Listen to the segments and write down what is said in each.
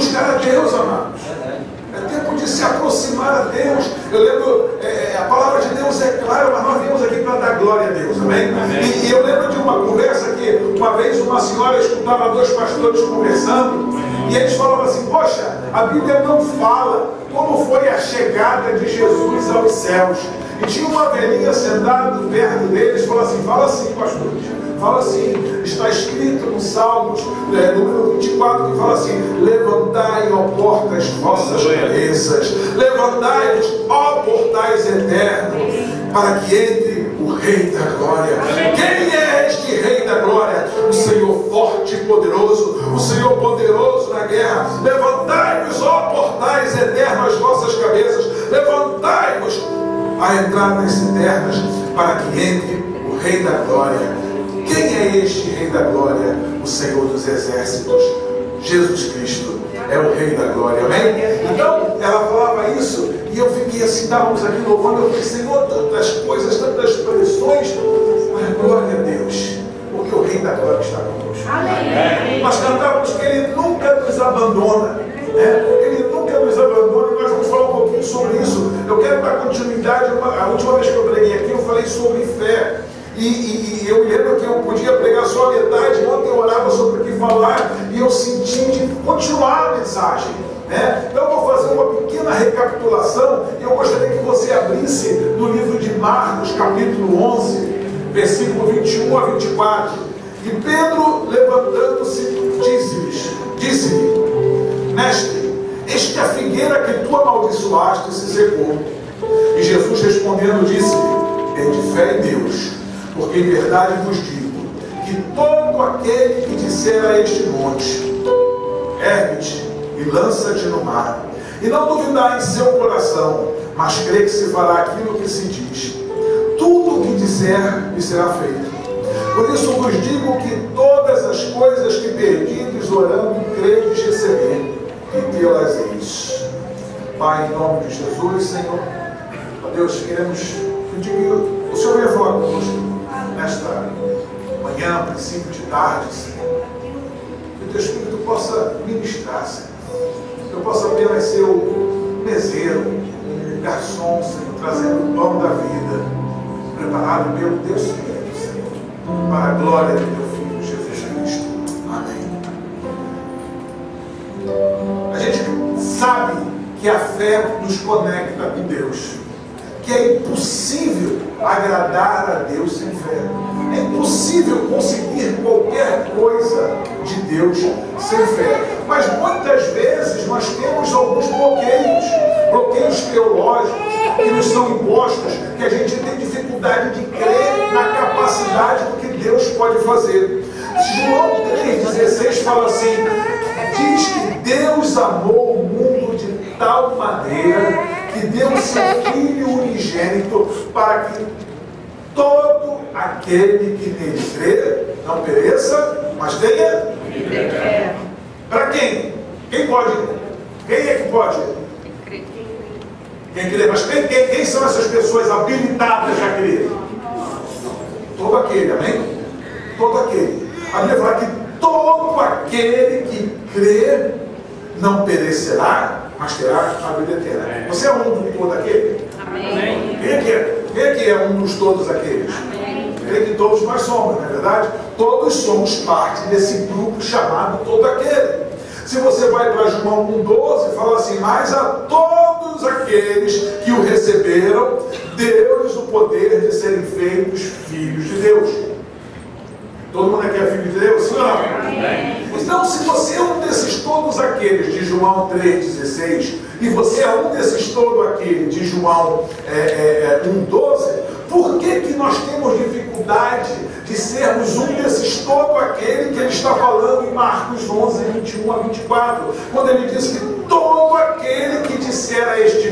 buscar a Deus, amados. É tempo de se aproximar a Deus. Eu lembro, a palavra de Deus é clara, mas nós viemos aqui para dar glória a Deus, amém? E eu lembro de uma conversa que uma vez uma senhora escutava dois pastores conversando, e eles falavam assim: poxa, a Bíblia não fala como foi a chegada de Jesus aos céus. E tinha uma velhinha sentada perto deles, falou assim: fala assim, pastores, fala assim, está escrito no Salmos, número 24, que fala assim: levantai, ó portas, vossas cabeças, levantai-vos, ó portais eternos, para que entre o Rei da Glória. Quem é este Rei da Glória? O Senhor forte e poderoso, o Senhor poderoso na guerra. Levantai-vos, ó portais eternos, as vossas cabeças, levantai-vos a entradas eternas, para que entre o Rei da Glória. Quem é este Rei da Glória? O Senhor dos Exércitos, Jesus Cristo é o Rei da Glória, amém? Então, ela falava isso, e eu fiquei assim, estávamos aqui louvando, eu falei: Senhor, tantas coisas, tantas expressões, mas glória a Deus, porque o Rei da Glória está conosco. Amém. Nós cantávamos que Ele nunca nos abandona, Ele nunca nos abandona, e nós vamos falar um pouquinho sobre isso. Eu quero dar continuidade. A última vez que eu preguei aqui, eu falei sobre fé. E eu lembro que eu podia pregar só a metade. Ontem eu orava sobre o que falar e eu senti de continuar a mensagem, Então eu vou fazer uma pequena recapitulação e eu gostaria que você abrisse no livro de Marcos, capítulo 11, versículo 21 a 24. E Pedro, levantando-se, disse-lhe: Mestre, eis que a figueira que tu amaldiçoaste se secou. E Jesus respondendo disse-lhe: Tende fé em Deus, porque em verdade vos digo que todo aquele que disser a este monte: ergue-te e lança-te no mar, e não duvidar em seu coração, mas crê que se fará aquilo que se diz, tudo o que disser lhe será feito. Por isso vos digo que todas as coisas que pedides orando e credes receber, e tê-las eis. Pai, em nome de Jesus, Senhor, ó Deus, queremos pedir que o Senhor venha falar conosco nesta manhã, princípio de tarde, Senhor. Que o Teu Espírito possa ministrar, Senhor. Que eu possa apenas ser o meseiro, o garçom, Senhor, trazendo o pão da vida, preparado pelo Teu Espírito, Senhor, para a glória do Teu Filho, Jesus Cristo. Amém. A gente sabe que a fé nos conecta com Deus, que é impossível agradar a Deus sem fé. É impossível conseguir qualquer coisa de Deus sem fé. Mas muitas vezes nós temos alguns bloqueios teológicos que nos são impostos, que a gente tem dificuldade de crer na capacidade do que Deus pode fazer. João 3,16 fala assim: diz que Deus amou o mundo de tal maneira que deu o seu Filho unigênito, para que todo aquele que nele crê não pereça, mas tenha vida. Para quem? Quem pode? Quem é que pode? Quem crê? Mas quem são essas pessoas habilitadas a crer? Todo aquele, amém? Todo aquele. A Bíblia fala que todo aquele que crê não perecerá, mas terá a vida eterna. Você é um do todo aquele? Amém. Quem é que é um dos todos aqueles? Amém. Creio que todos nós somos, não é verdade? Todos somos parte desse grupo chamado todo aquele. Se você vai para João 1,12, fala assim: mas a todos aqueles que o receberam, deu-lhes o poder de serem feitos filhos de Deus. Todo mundo aqui é filho de Deus? Sim ou não? Amém. Então, se você é um desses todos aqueles de João 3,16, e você é um desses todos aqueles de João 1,12, por que nós temos dificuldade de sermos um desses todo aquele que ele está falando em Marcos 11, 21 a 24, quando ele diz que todo aquele que disser a este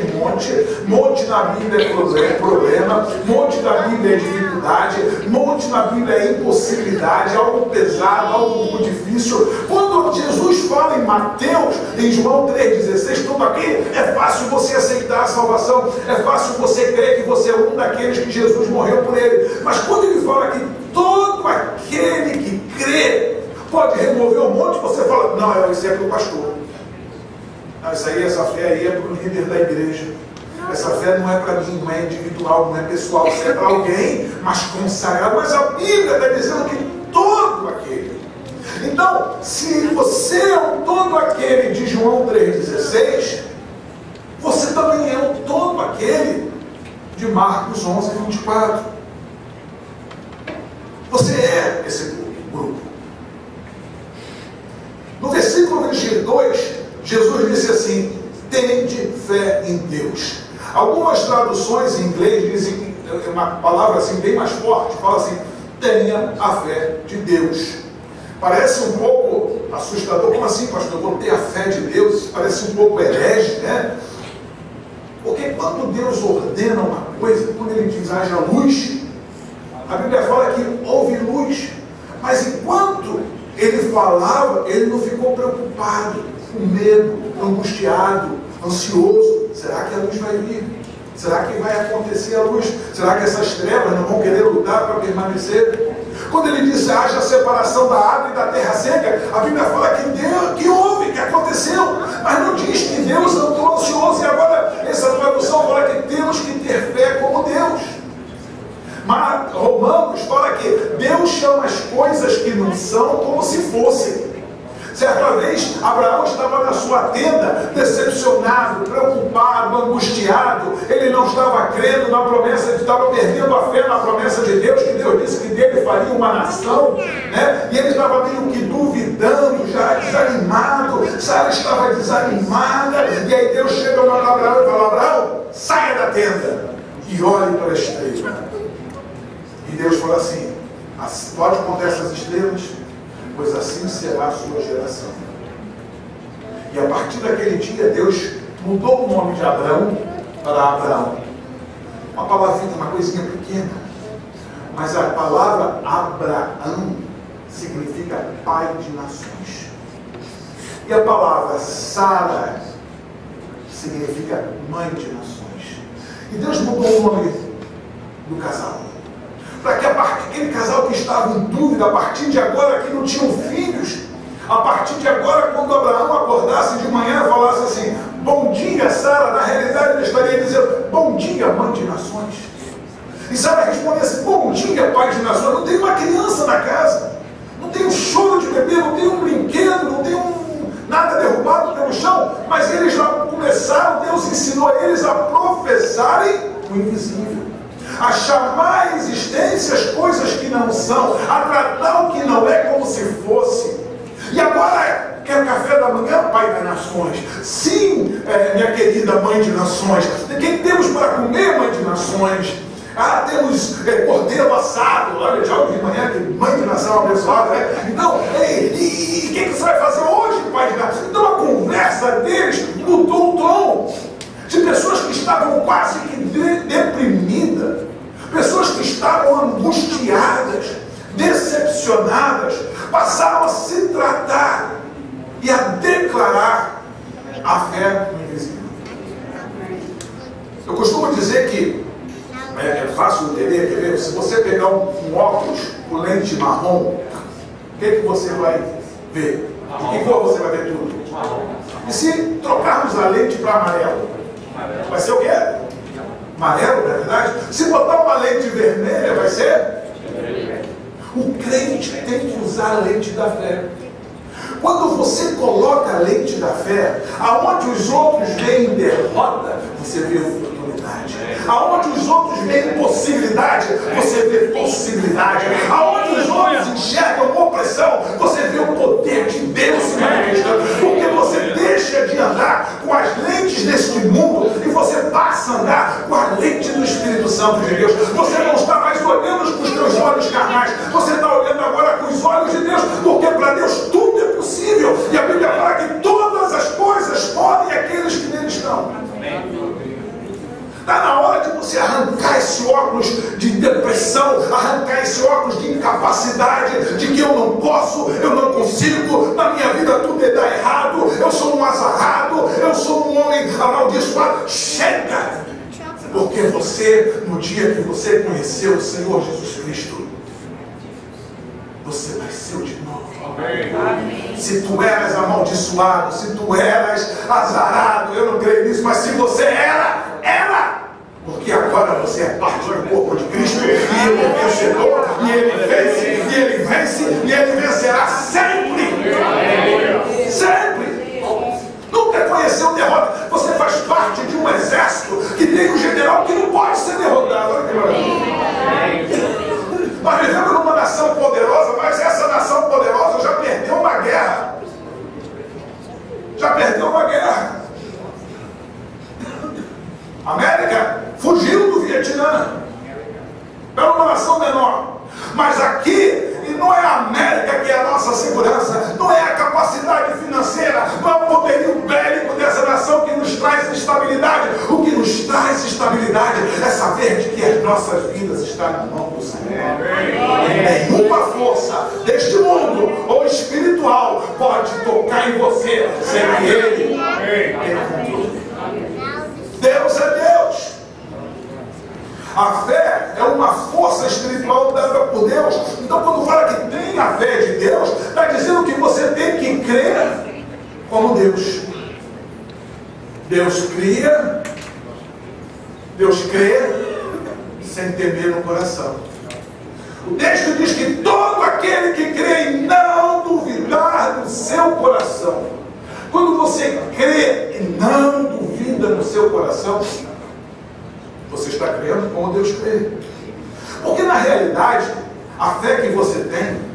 monte na Bíblia é problema, monte na Bíblia é dificuldade, monte na Bíblia é impossibilidade, algo pesado, algo difícil. Quando Jesus fala em Mateus, em João 3,16, tudo aqui é fácil você aceitar a salvação, é fácil você crer que você é um daqueles que Jesus morreu por ele. Mas quando ele fala que todo aquele que crê pode remover um monte, você fala: não, esse é para o pastor. essa fé aí é para o líder da igreja. Essa fé não é para mim, não é individual, não é pessoal, isso é para alguém, mas consagrado. Mas a Bíblia está dizendo que todo aquele. Então, se você é o todo aquele de João 3,16, você também é o todo aquele de Marcos 11:24. Você é esse grupo. No versículo 22, Jesus disse assim: tende fé em Deus. Algumas traduções em inglês dizem uma palavra assim bem mais forte, fala assim: tenha a fé de Deus. Parece um pouco assustador. Como assim, pastor? Eu vou ter a fé de Deus? Parece um pouco herege, né? Porque quando Deus ordena uma coisa, quando Ele diz haja luz, a Bíblia fala que houve luz. Mas enquanto Ele falava, Ele não ficou preocupado, com medo, angustiado, ansioso. Será que a luz vai vir? Será que vai acontecer a luz? Será que essas trevas não vão querer lutar para permanecer? Quando ele disse haja separação da água e da terra seca, a Bíblia fala que houve, que aconteceu, mas não diz que Deus andou ansioso. E agora essa tradução fala que temos que ter fé como Deus. Mas Romanos fala que Deus chama as coisas que não são como se fossem. Certa vez, Abraão estava na sua tenda, decepcionado, preocupado, angustiado. Ele não estava crendo na promessa, ele estava perdendo a fé na promessa de Deus, que Deus disse que dele faria uma nação, né? E ele estava meio que duvidando, já desanimado. Sara estava desanimada, e aí Deus chega para Abraão e fala: Abraão, saia da tenda e olhe para a estrela. E Deus fala assim: pode contar essas estrelas? Pois assim será a sua geração. E a partir daquele dia, Deus mudou o nome de Abraão para Abraão. Uma palavrinha, uma coisinha pequena. Mas a palavra Abraão significa pai de nações. E a palavra Sara significa mãe de nações. E Deus mudou o nome do casal. Para que aquele casal que estava em dúvida, a partir de agora, que não tinham filhos, a partir de agora, quando Abraão acordasse de manhã e falasse assim: bom dia, Sara, na realidade ele estaria dizendo: bom dia, mãe de nações. E Sara respondesse: bom dia, pai de nações. Não tem uma criança na casa, não tem um choro de bebê, não tem um brinquedo, não tem nada derrubado pelo chão, mas eles já começaram, Deus ensinou eles a professarem o invisível, a chamar a existência as coisas que não são, a tratar o que não é como se fosse. E agora, quer café da manhã, pai das nações? Sim, minha querida mãe de nações. O que temos para comer, mãe de nações? Ah, temos cordeiro assado. Olha, já de manhã, que mãe de nação abençoada, né? Então, e o que você vai fazer hoje, pai de nações? Então a conversa deles mudou o tom. De pessoas que estavam quase que deprimidas, pessoas que estavam angustiadas, decepcionadas, passaram a se tratar e a declarar a fé no invisível. Eu costumo dizer que é fácil entender, quer ver? Se você pegar um óculos com lente marrom, o que você vai ver? De que cor você vai ver tudo? E se trocarmos a lente para amarelo? Vai ser o quê? Amarelo, na verdade? Se botar uma lente vermelha, vai ser? O crente tem que usar a lente da fé. Quando você coloca a lente da fé, aonde os outros veem derrota, você vê oportunidade. Aonde os outros veem impossibilidade, você vê possibilidade. Aonde os outros enxergam opressão, você vê o poder de Deus se manifestando. Porque você deixa de andar com as lentes deste mundo e você passa a andar com a lente do Espírito Santo de Deus. Você não está mais olhando com os teus olhos carnais, você está olhando agora com os olhos de Deus, porque para Deus tudo é possível. E a Bíblia fala que todas as coisas podem aqueles que nele estão. Está na hora de você arrancar esse óculos de depressão, arrancar esse óculos de incapacidade, de que eu não posso, eu não consigo, na minha vida tudo dá errado, eu sou um azarrado, eu sou um homem amaldiçoado. Chega! Porque você, no dia que você conheceu o Senhor Jesus Cristo, você nasceu de novo. Amém. Se tu eras amaldiçoado, se tu eras azarado, eu não creio nisso, mas se você era. Porque agora você é parte do corpo de Cristo, e Ele é vencedor, e Ele vence, e Ele vencerá sempre. Sempre. Nunca conheceu derrota. Você faz parte de um exército que tem um general que não pode ser derrotado. Olha que maravilha. Nós vivemos numa nação poderosa, mas essa nação poderosa já perdeu uma guerra. A América fugiu do Vietnã. Era uma nação menor. Mas aqui, e não é a América que é a nossa segurança, não é a capacidade financeira, não é o poderio bélico dessa nação que nos traz estabilidade. O que nos traz estabilidade é saber de que as nossas vidas estão na mão do Senhor. Nenhuma força deste mundo ou espiritual pode tocar em você sem que Ele tenha controle. Deus é Deus. A fé é uma força espiritual dada por Deus. Então, quando fala que tem a fé de Deus, está dizendo que você tem que crer como Deus. Deus cria, Deus crê sem temer no coração. O texto diz que todo aquele que crê e não duvidar no seu coração. Quando você crê e não duvida no seu coração, você está crendo como Deus crê. Porque na realidade, a fé que você tem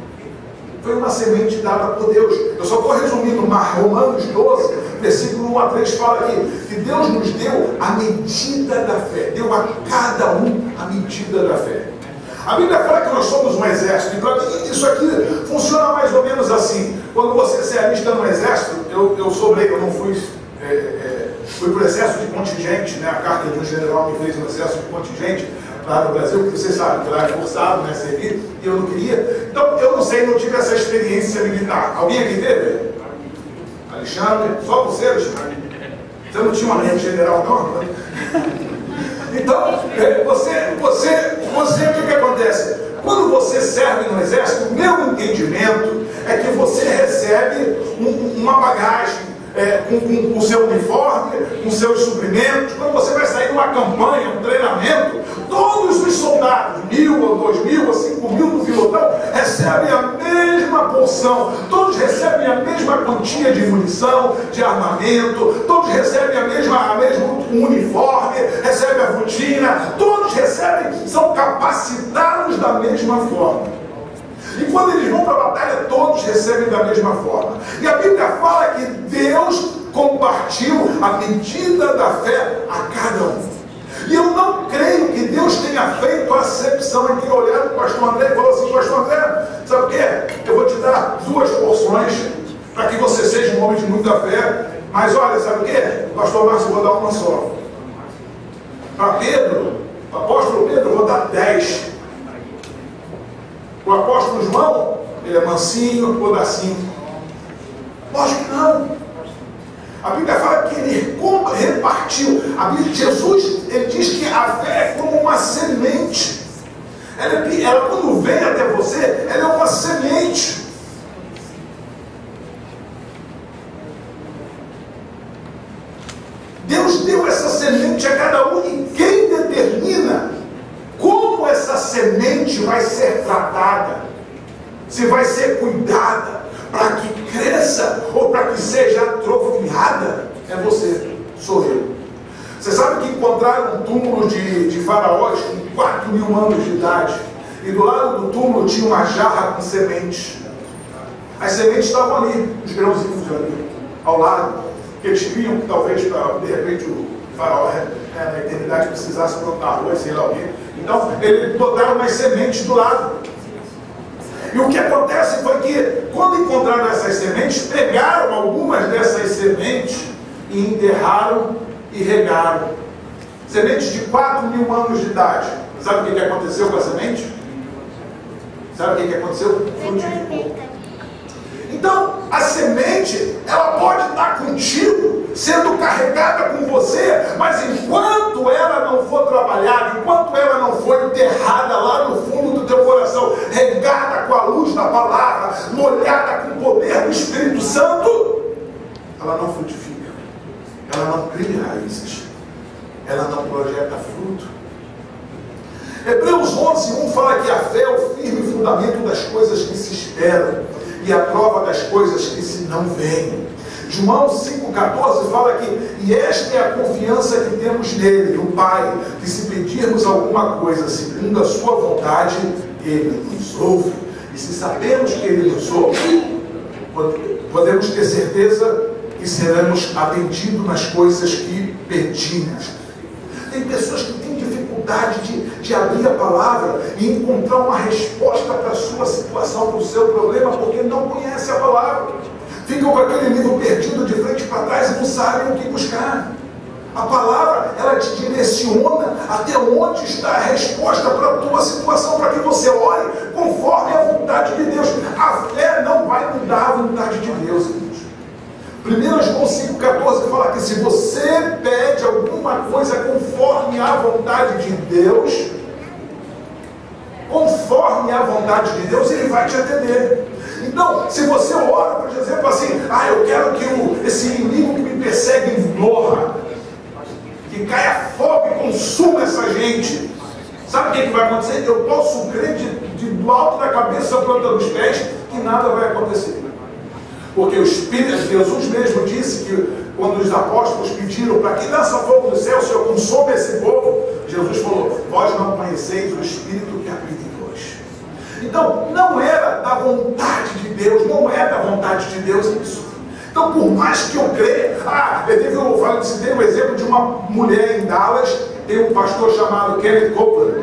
foi uma semente dada por Deus. Eu só estou resumindo, mas Romanos 12, versículo 1 a 3 fala aqui, que Deus nos deu a medida da fé. Deu a cada um a medida da fé. A Bíblia fala que nós somos um exército. E para mim isso aqui funciona mais ou menos assim. Quando você se alista no exército, eu sou leigo, eu não fui por excesso de contingente, né? A carta de um general me fez um excesso de contingente lá no Brasil, porque vocês sabem que lá é forçado, né, servir, e eu não queria. Então, eu não sei, não tive essa experiência militar. Alguém aqui teve? Alexandre? Só você, Alexandre? Você não tinha uma mente general, não? Então, o que acontece? Quando você serve no exército, o meu entendimento é que você recebe uma bagagem, com o seu uniforme, com seus suprimentos. Quando você vai sair numa campanha, um treinamento, todos os soldados, 1.000 ou 2.000 ou 5.000 do pilotão, recebem a mesma porção, todos recebem a mesma quantia de munição, de armamento, todos recebem a mesmo uniforme, recebem a rotina, todos recebem, são capacitados da mesma forma. E quando eles vão para a batalha, todos recebem da mesma forma. E a Bíblia fala que Deus compartiu a medida da fé a cada um. E eu não creio que Deus tenha feito a acepção entre olhar para o pastor André e falou assim: pastor André, sabe o que? Eu vou te dar 2 porções para que você seja um homem de muita fé. Mas olha, sabe o que? Pastor Márcio, eu vou dar uma só. Para Pedro, o apóstolo Pedro, eu vou dar 10. O apóstolo João, ele é mansinho, vou dar 5. Lógico que não. A Bíblia fala que ele repartiu. Jesus, ele diz que a fé é como uma semente. Ela quando vem até você, ela é uma semente. Deus deu essa semente a cada um, e quem determina como essa semente vai ser tratada, se vai ser cuidada, para que cresça ou para que seja atrofiada, é você, sou eu. Você sabe que encontraram um túmulo de faraós com 4.000 anos de idade, e do lado do túmulo tinha uma jarra com sementes. As sementes estavam ali, os grãozinhos ali, ao lado, que eles criam que talvez, de repente, o faraó na eternidade precisasse plantar arroz, sei lá o quê. Então, eles botaram umas sementes do lado. E o que acontece foi que, quando encontraram essas sementes, pegaram algumas dessas sementes e enterraram e regaram. Sementes de 4.000 anos de idade. Sabe o que aconteceu com a semente? Sabe o que aconteceu? Frutificou. Então, a semente, ela pode estar contigo, sendo carregada com você, mas enquanto ela não for trabalhada, enquanto ela não for enterrada lá no fundo do teu coração, regada com a luz da palavra, molhada com o poder do Espírito Santo, ela não frutifica, ela não cria raízes, ela não projeta fruto. Hebreus 11:1 fala que a fé é o firme fundamento das coisas que se esperam e a prova das coisas que se não veem. João 5,14 fala que, e esta é a confiança que temos nele, no Pai, que se pedirmos alguma coisa segundo a sua vontade, ele nos ouve. E se sabemos que ele nos ouve, podemos ter certeza que seremos atendidos nas coisas que pedimos. Tem pessoas que têm dificuldade de abrir a palavra e encontrar uma resposta para a sua situação, para o seu problema, porque não conhece a palavra. Ficam com aquele livro perdido de frente para trás e não sabem o que buscar. A palavra, ela te direciona até onde está a resposta para a tua situação, para que você ore conforme a vontade de Deus. A fé não vai mudar a vontade de Deus, irmãos. 1 João 5,14 fala que se você pede alguma coisa conforme a vontade de Deus, conforme a vontade de Deus, ele vai te atender. Então, se você ora, por exemplo, assim, eu quero que esse inimigo que me persegue morra, que caia fogo e consuma essa gente, sabe o que vai acontecer? Eu posso crer do alto da cabeça à planta dos pés que nada vai acontecer. Porque o Espírito, Jesus mesmo disse que quando os apóstolos pediram para que lança fogo do céu, o Senhor consome esse povo, Jesus falou: vós não conheceis o Espírito que habita em vós. Então, não era da vontade de Deus, não é da vontade de Deus isso. Então, por mais que eu creia, eu citei um exemplo de uma mulher em Dallas, tem um pastor chamado Kenneth Copeland,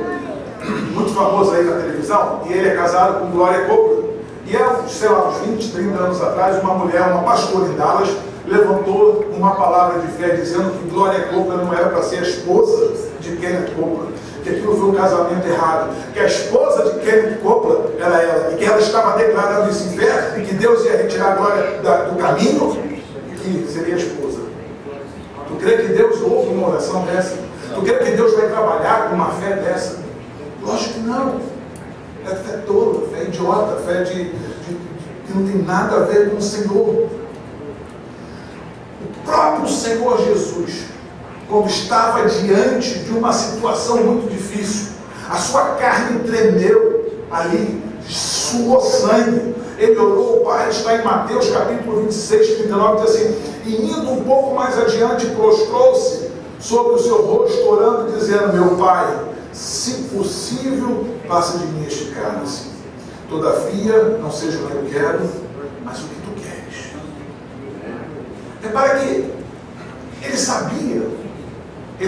muito famoso aí na televisão, e ele é casado com Gloria Copeland. E uns 20, 30 anos atrás, uma mulher, uma pastora em Dallas, levantou uma palavra de fé dizendo que Gloria Copeland não era para ser a esposa de Kenneth Copeland, que aquilo foi um casamento errado, que a esposa de Kenneth Copeland era ela, e que ela estava declarando isso em fé, e que Deus ia retirar a Glória do caminho, e que seria a esposa. Tu crê que Deus ouve uma oração dessa? Tu crê que Deus vai trabalhar com uma fé dessa? Lógico que não. É fé tola, fé idiota, fé que não tem nada a ver com o Senhor. O próprio Senhor Jesus, quando estava diante de uma situação muito difícil, a sua carne tremeu ali, suou sangue. Ele orou, o Pai, está em Mateus capítulo 26, 39, diz assim: e indo um pouco mais adiante, prostrou-se sobre o seu rosto, orando, dizendo: meu Pai, se possível, passa de mim este cálice. Todavia, não seja o que eu quero, mas o que tu queres. Repara que ele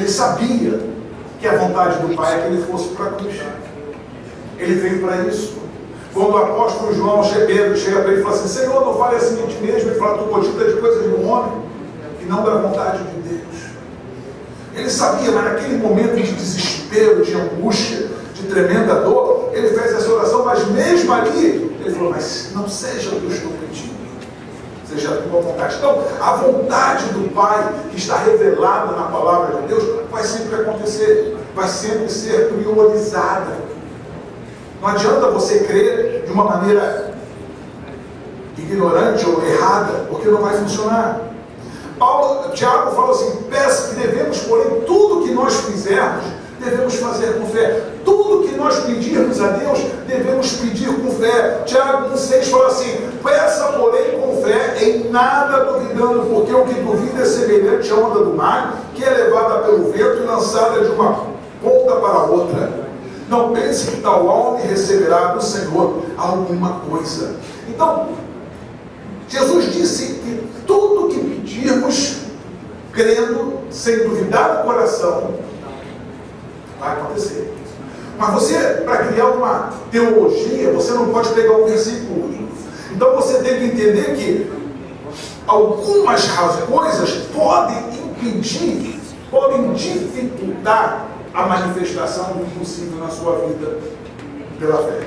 sabia que a vontade do Pai é que ele fosse para a cruz. Ele veio para isso. Quando o apóstolo João Pedro chega para ele e fala assim: Senhor, não fale assim de ti mesmo, ele fala: tu cogita de coisa de um homem e não da vontade de Deus. Ele sabia, mas naquele momento de desespero, de angústia, de tremenda dor, ele fez essa oração, mas mesmo ali, ele falou: mas não seja o que eu estou pedindo, seja a tua vontade. Então, a vontade do Pai, que está revelada na palavra de Deus, vai sempre acontecer, vai sempre ser priorizada. Não adianta você crer de uma maneira ignorante ou errada, porque não vai funcionar. Tiago fala assim: peça que devemos, porém, tudo que nós fizermos, devemos fazer com fé. Tudo que nós pedirmos a Deus, devemos pedir com fé. Tiago 1,6 fala assim: peça, porém, com fé, em nada duvidando, porque o que duvida é semelhante à onda do mar, que é levada pelo vento e lançada de uma ponta para a outra. Não pense que tal homem receberá do Senhor alguma coisa. Então, Jesus disse que tudo que pedirmos, crendo, sem duvidar no coração, vai acontecer. Mas você, para criar uma teologia, você não pode pegar um versículo. Então você tem que entender que algumas coisas podem impedir, podem dificultar a manifestação do impossível na sua vida pela fé.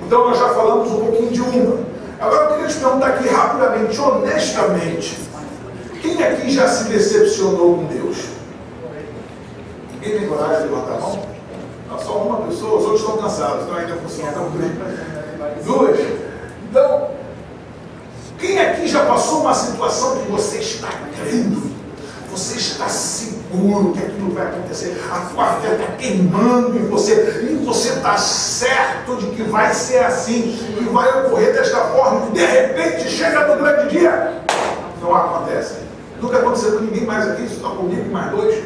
Então nós já falamos um pouquinho de uma. Agora eu queria te perguntar aqui rapidamente, honestamente, quem aqui já se decepcionou com Deus? Ninguém tem coragem de levantar a mão? Não, só uma pessoa, os outros estão cansados, então ainda funcionam tão bem. Duas. Então, Quem aqui já passou uma situação que você está crendo? Você está seguro que aquilo vai acontecer, a tua fé está queimando em você, e você está certo de que vai ser assim, que vai ocorrer desta forma, e de repente chega no grande dia, não acontece. Nunca aconteceu com ninguém mais aqui, só comigo e mais dois.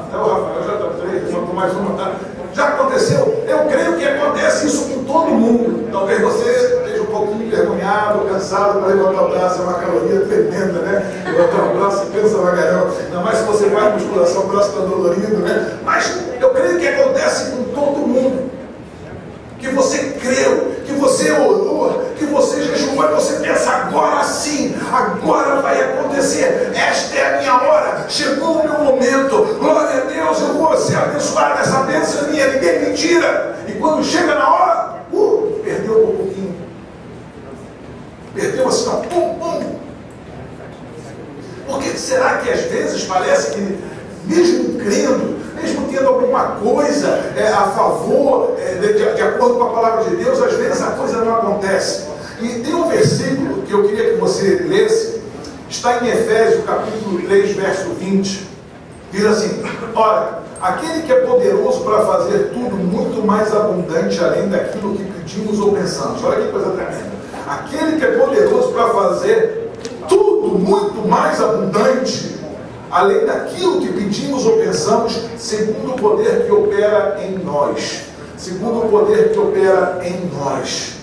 Até o Rafael já está três, com mais uma, tá? Já aconteceu? Eu creio que acontece isso com todo mundo. Talvez você esteja um pouquinho envergonhado, cansado para levantar o braço, é uma caloria tremenda, né? Levantar o braço, pensa vagarão. Ainda mais se você faz musculação, o braço está dolorido, né? Mas eu creio que acontece com todo mundo. Que você creu, que você orou, que você jejuou, e você pensa, agora sim, agora vai acontecer, esta é a minha hora, chegou o meu momento, glória a Deus, eu vou ser abençoado, essa bênção minha, ninguém me tira. E quando chega na hora, perdeu um pouquinho, perdeu assim, ó, pum. Porque será que às vezes parece que, mesmo crendo, mesmo tendo alguma coisa a favor, de acordo com a palavra de Deus, às vezes a coisa não acontece. E tem um versículo que eu queria que você lesse, está em Efésios, capítulo 3, verso 20, diz assim: ora, aquele que é poderoso para fazer tudo muito mais abundante além daquilo que pedimos ou pensamos. Olha que coisa tremenda. Aquele que é poderoso para fazer tudo muito mais abundante além daquilo que pedimos ou pensamos, segundo o poder que opera em nós. Segundo o poder que opera em nós.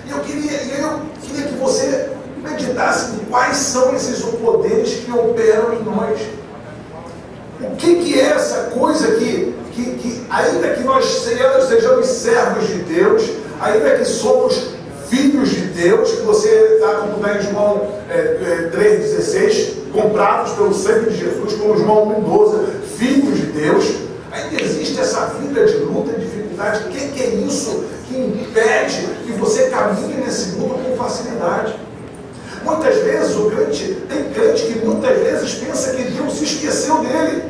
E eu queria que você meditasse em quais são esses poderes que operam em nós. O que é essa coisa que ainda que nós sejamos servos de Deus, ainda que somos filhos de Deus, que você está, como está em João 3,16, comprados pelo sangue de Jesus, como João 1,12, filhos de Deus, ainda existe essa vida de luta e dificuldade. O que é isso que impede que você caminhe nesse mundo com facilidade? Muitas vezes tem crente que muitas vezes pensa que Deus se esqueceu dele.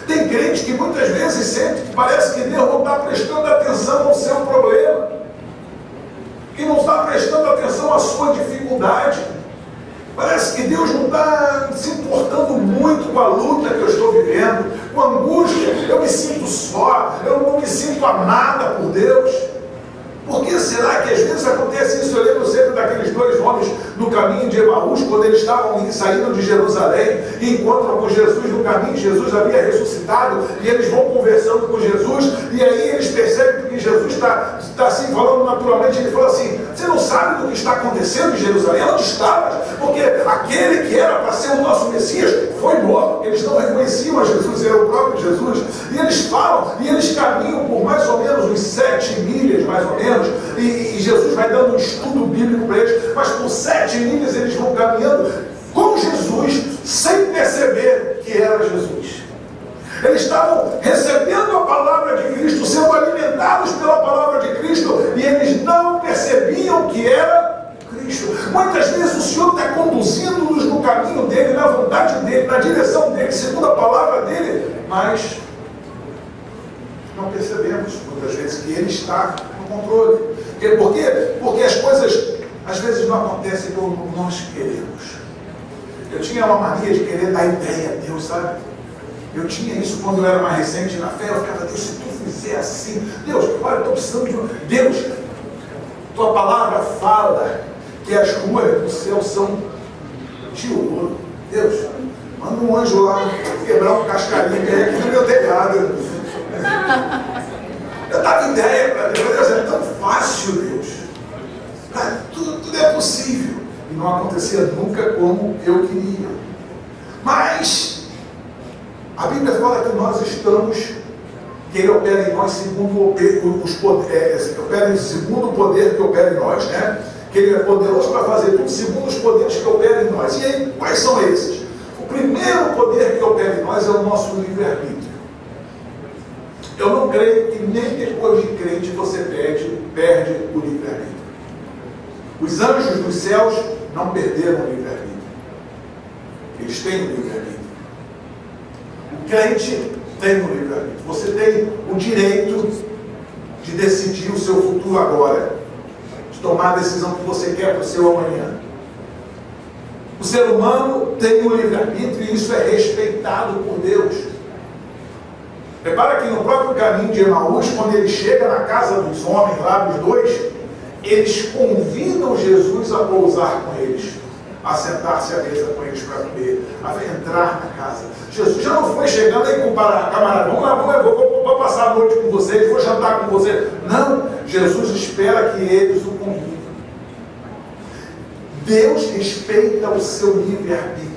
Tem crente que muitas vezes sente que parece que Deus não está prestando atenção ao seu problema, que não está prestando atenção à sua dificuldade. Parece que Deus não está se importando muito com a luta que eu estou vivendo, com a angústia. Eu me sinto só, eu não me sinto amada por Deus. Por que será que às vezes acontece isso? Eu lembro sempre daqueles dois homens no caminho de Emaús, quando eles estavam saindo de Jerusalém e encontram com Jesus no caminho. Jesus havia ressuscitado e eles vão conversando com Jesus, e aí eles percebem que Jesus está assim falando naturalmente. Ele fala assim: você não sabe do que está acontecendo em Jerusalém? Onde estavas? Porque aquele que era para ser o nosso Messias foi morto. Eles não reconheciam a Jesus, era o próprio Jesus. E eles falam, e eles caminham por mais ou menos uns 7 milhas, mais ou menos, e Jesus vai dando um estudo bíblico para eles, mas por 7 milhas eles vão caminhando com Jesus, sem perceber que era Jesus. Eles estavam recebendo a palavra de Cristo, sendo alimentados pela palavra de Cristo, e eles não percebiam que era Cristo. Muitas vezes o Senhor está conduzindo-nos no caminho dele, na vontade dele, na direção dele, segundo a palavra dele, mas não percebemos muitas vezes que ele está no controle. Por quê? Porque as coisas às vezes não acontecem como nós queremos. Eu tinha uma mania de querer dar ideia a Deus, sabe? Eu tinha isso quando eu era mais recente na fé. Eu ficava: Deus, se tu fizer assim, Deus, olha, eu estou precisando de um... Deus, tua palavra fala que as ruas do céu são de ouro. Deus, manda um anjo lá quebrar um cascarinho que é aqui no meu telhado. Eu dava ideia para Deus, é tão fácil, Deus. Tudo é possível. E não acontecia nunca como eu queria. Mas a Bíblia fala que nós estamos, que Ele opera em nós segundo os poderes, opera segundo o poder que opera em nós, né? Que Ele é poderoso para fazer tudo segundo os poderes que operam em nós. E aí, quais são esses? O primeiro poder que opera em nós é o nosso livre-arbítrio. Eu não creio que nem depois de crente você perde o livre-arbítrio. Os anjos dos céus não perderam o livre-arbítrio. Eles têm o livre-arbítrio. O crente tem o livre-arbítrio. Você tem o direito de decidir o seu futuro agora. tomar a decisão que você quer para o seu amanhã. O ser humano tem um livre-arbítrio e isso é respeitado por Deus. Repara que no próprio caminho de Emaús, quando ele chega na casa dos homens, lá dos dois, eles convidam Jesus a pousar com eles, a sentar-se à mesa com eles para comer, a entrar na casa. Jesus já não foi chegando aí com o camarada, vamos lá, vou passar a noite com vocês, vou jantar com vocês. Não, Jesus espera que eles o convidem. Deus respeita o seu livre-arbítrio.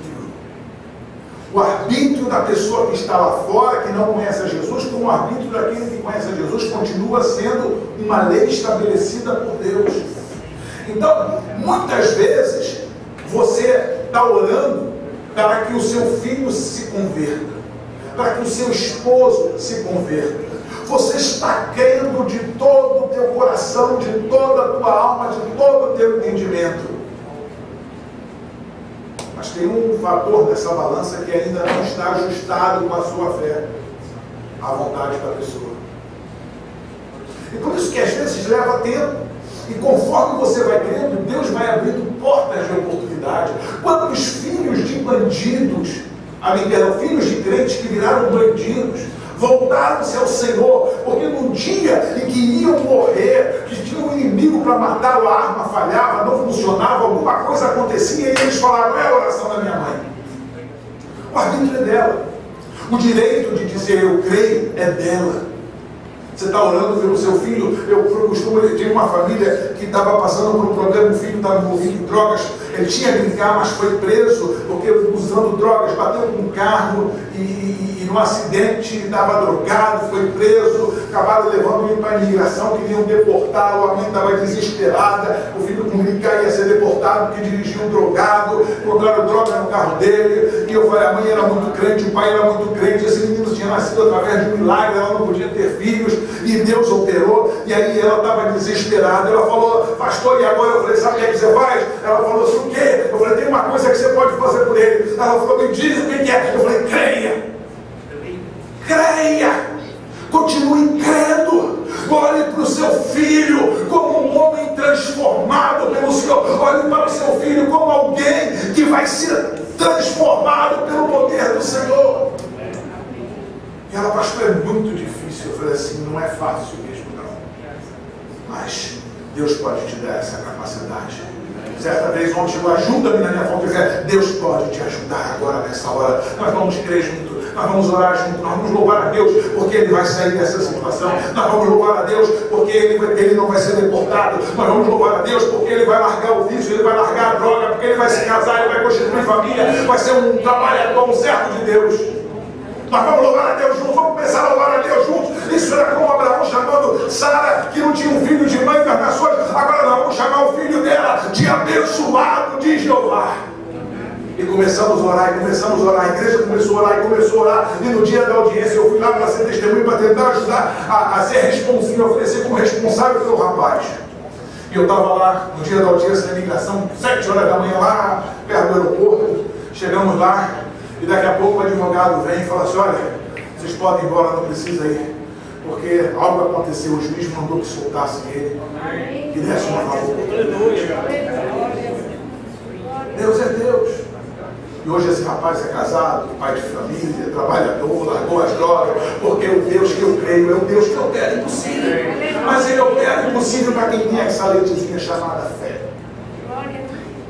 O arbítrio da pessoa que está lá fora, que não conhece a Jesus, como o arbítrio daquele que conhece a Jesus, continua sendo uma lei estabelecida por Deus. Então, muitas vezes, você está orando para que o seu filho se converta, para que o seu esposo se converta. Você está crendo de todo o teu coração, de toda a tua alma, de todo o teu entendimento. Mas tem um fator nessa balança que ainda não está ajustado com a sua fé, a vontade da pessoa. E por isso que às vezes leva tempo. E conforme você vai crendo, Deus vai abrindo portas de oportunidade. Quantos filhos de bandidos, filhos de crentes que viraram bandidos, voltaram-se ao Senhor, porque no dia em que iam morrer, que tinha um inimigo para matar, a arma falhava, não funcionava, alguma coisa acontecia, e eles falaram, é a oração da minha mãe. O arbítrio é dela. O direito de dizer eu creio é dela. Você está orando pelo seu filho. Eu tinha uma família que estava passando por um problema, o filho estava envolvido em drogas, ele tinha que brincar, mas foi preso, porque usando drogas, bateu com um carro e num acidente estava drogado, foi preso, acabaram levando ele para a imigração, queriam deportá-lo, a mãe estava desesperada, o filho com brincar ia ser deportado porque dirigia um drogado, colocaram droga no carro dele, e eu falei, a mãe era muito crente, o pai era muito crente, esse menino tinha nascido através de um milagre, ela não podia ter filhos, e Deus operou, e aí ela estava desesperada, ela falou, pastor, e agora? Eu falei, sabe o que você faz? Ela falou assim, o quê? Eu falei, tem uma coisa que você pode fazer por ele. Ela falou, me diz o que é. Eu falei, creia. Creia. Continue crendo. Olhe para o seu filho como um homem transformado pelo Senhor. Olhe para o seu filho como alguém que vai ser transformado pelo poder do Senhor. E ela, pastor, é muito difícil. Eu falei assim, não é fácil mesmo não. Mas Deus pode te dar essa capacidade. Certa vez o homem chegou, ajuda-me na minha falta de fé. Deus pode te ajudar agora nessa hora. Nós vamos crer junto, nós vamos orar junto, nós vamos louvar a Deus porque Ele vai sair dessa situação. Nós vamos louvar a Deus porque Ele não vai ser deportado. Nós vamos louvar a Deus porque Ele vai largar o vício, Ele vai largar a droga, porque Ele vai se casar, Ele vai constituir família, vai ser um trabalhador, um servo de Deus. Nós vamos louvar a Deus juntos, vamos começar a louvar a Deus juntos. Isso era como Abraão chamando Sara, que não tinha um filho de mãe das nações. Agora nós vamos chamar o filho dela de abençoado de Jeová. E começamos a orar, a igreja começou a orar e começou a orar. E no dia da audiência eu fui lá para ser testemunho, para tentar ajudar a ser responsável, a oferecer como responsável pelo rapaz. E eu estava lá no dia da audiência da imigração, 7 horas da manhã lá, perto do aeroporto. Chegamos lá. E daqui a pouco o advogado vem e fala assim, olha, vocês podem ir embora, não precisa ir, porque algo aconteceu, o juiz mandou que soltassem ele, que desse uma favor. Deus é Deus. E hoje esse rapaz é casado, pai de família, trabalhador, largou as drogas, porque o Deus que eu creio é o Deus que opera impossível. Mas Ele opera impossível para quem tem essa leitezinha chamada fé.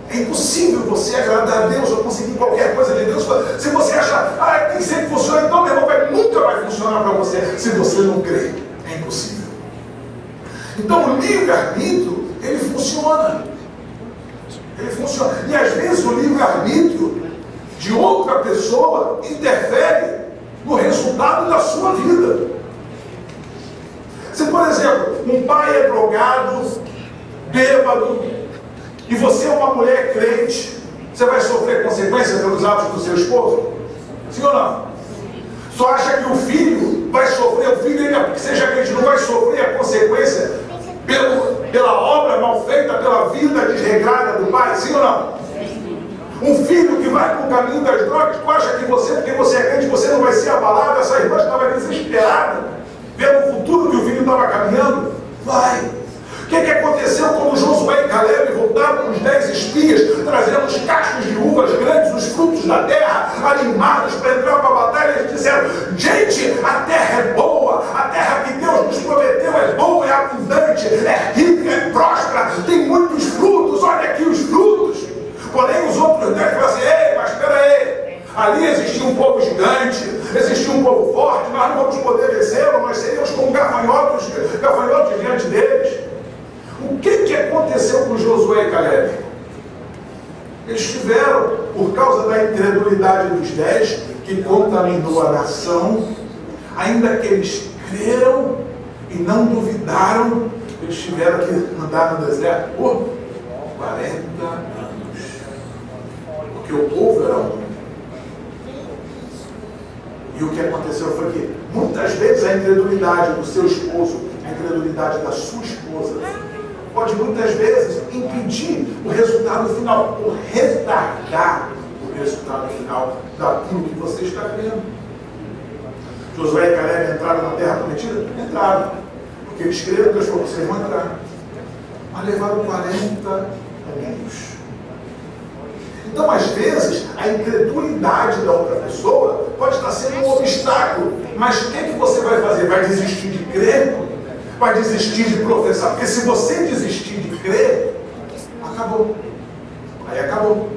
É impossível você agradar a Deus ou conseguir qualquer coisa de Deus. Se você achar, tem sempre funciona, então meu irmão, nunca vai funcionar para você. Se você não crê, é impossível. Então o livre-arbítrio, ele funciona. Ele funciona. E às vezes o livre-arbítrio de outra pessoa interfere no resultado da sua vida. Se, por exemplo, um pai é drogado, bêbado, e você é uma mulher crente, você vai sofrer consequências pelos atos do seu esposo? Sim ou não? Só acha que o filho vai sofrer, o filho, ele, que seja crente, não vai sofrer a consequência pela obra mal feita, pela vida desregrada do pai? Sim ou não? Um filho que vai para o caminho das drogas, tu acha que você, porque você é crente, você não vai ser abalado? Essa irmã estava desesperada, vendo o futuro que o filho estava caminhando? Vai. O que aconteceu quando Josué e Caleb voltaram com os 10 espias, trazendo os cachos de uvas grandes, os frutos da terra, animados para entrar para a batalha? Eles disseram: gente, a terra é boa, a terra que Deus nos prometeu é boa, é abundante, é rica, é próspera, tem muitos frutos, olha aqui os frutos. Porém os outros 10 falaram assim: ei, mas espera aí, ali existia um povo gigante, existia um povo forte, nós não vamos poder vencê-lo, nós seríamos como gafanhotos diante deles. O que aconteceu com Josué e Caleb? Eles tiveram, por causa da incredulidade dos 10, que contaminou a nação, ainda que eles creram e não duvidaram, eles tiveram que andar no deserto por 40 anos. Porque o povo era um. E o que aconteceu foi que, muitas vezes, a incredulidade do seu esposo, a incredulidade da sua esposa, pode muitas vezes impedir o resultado final, ou retardar o resultado final daquilo que você está crendo. Josué e Caleb entraram na terra prometida? Entraram. Porque eles creram, Deus falou: vocês vão entrar. Mas levaram 40 anos. Então, às vezes, a incredulidade da outra pessoa pode estar sendo um obstáculo. Mas o que você vai fazer? Vai desistir de crer? Vai desistir de professar? Porque se você desistir de crer, acabou. Aí acabou.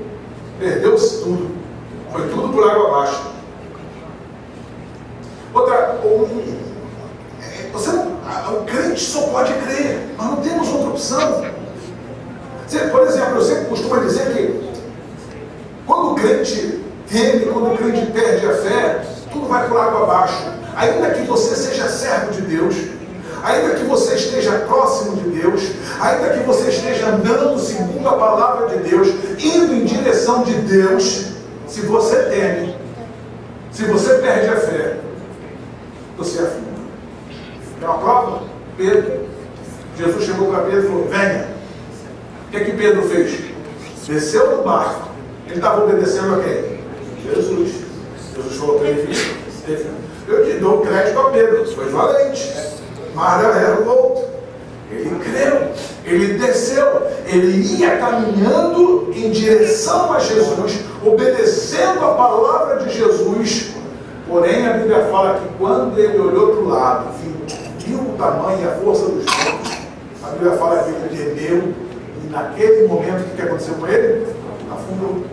Perdeu-se tudo. Foi tudo por água abaixo. O crente só pode crer. Nós não temos outra opção. Por exemplo, eu sempre costumo dizer que quando o crente teme, quando o crente perde a fé, tudo vai por água abaixo. Ainda que você seja servo de Deus, ainda que você esteja próximo de Deus, ainda que você esteja andando segundo a palavra de Deus, indo em direção de Deus, se você teme, se você perde a fé, você afunda. É uma prova? Pedro. Jesus chegou para Pedro e falou: venha. O que Pedro fez? Desceu do barco. Ele estava obedecendo a quem? Jesus. Jesus falou para ele: eu te dou crédito a Pedro, foi valente. Mas era o outro. Ele creu, ele desceu, ele ia caminhando em direção a Jesus, obedecendo a palavra de Jesus. Porém, a Bíblia fala que quando ele olhou para o lado, viu o tamanho e a força dos ventos, a Bíblia fala que ele temeu, e naquele momento, o que aconteceu com ele? Afundou.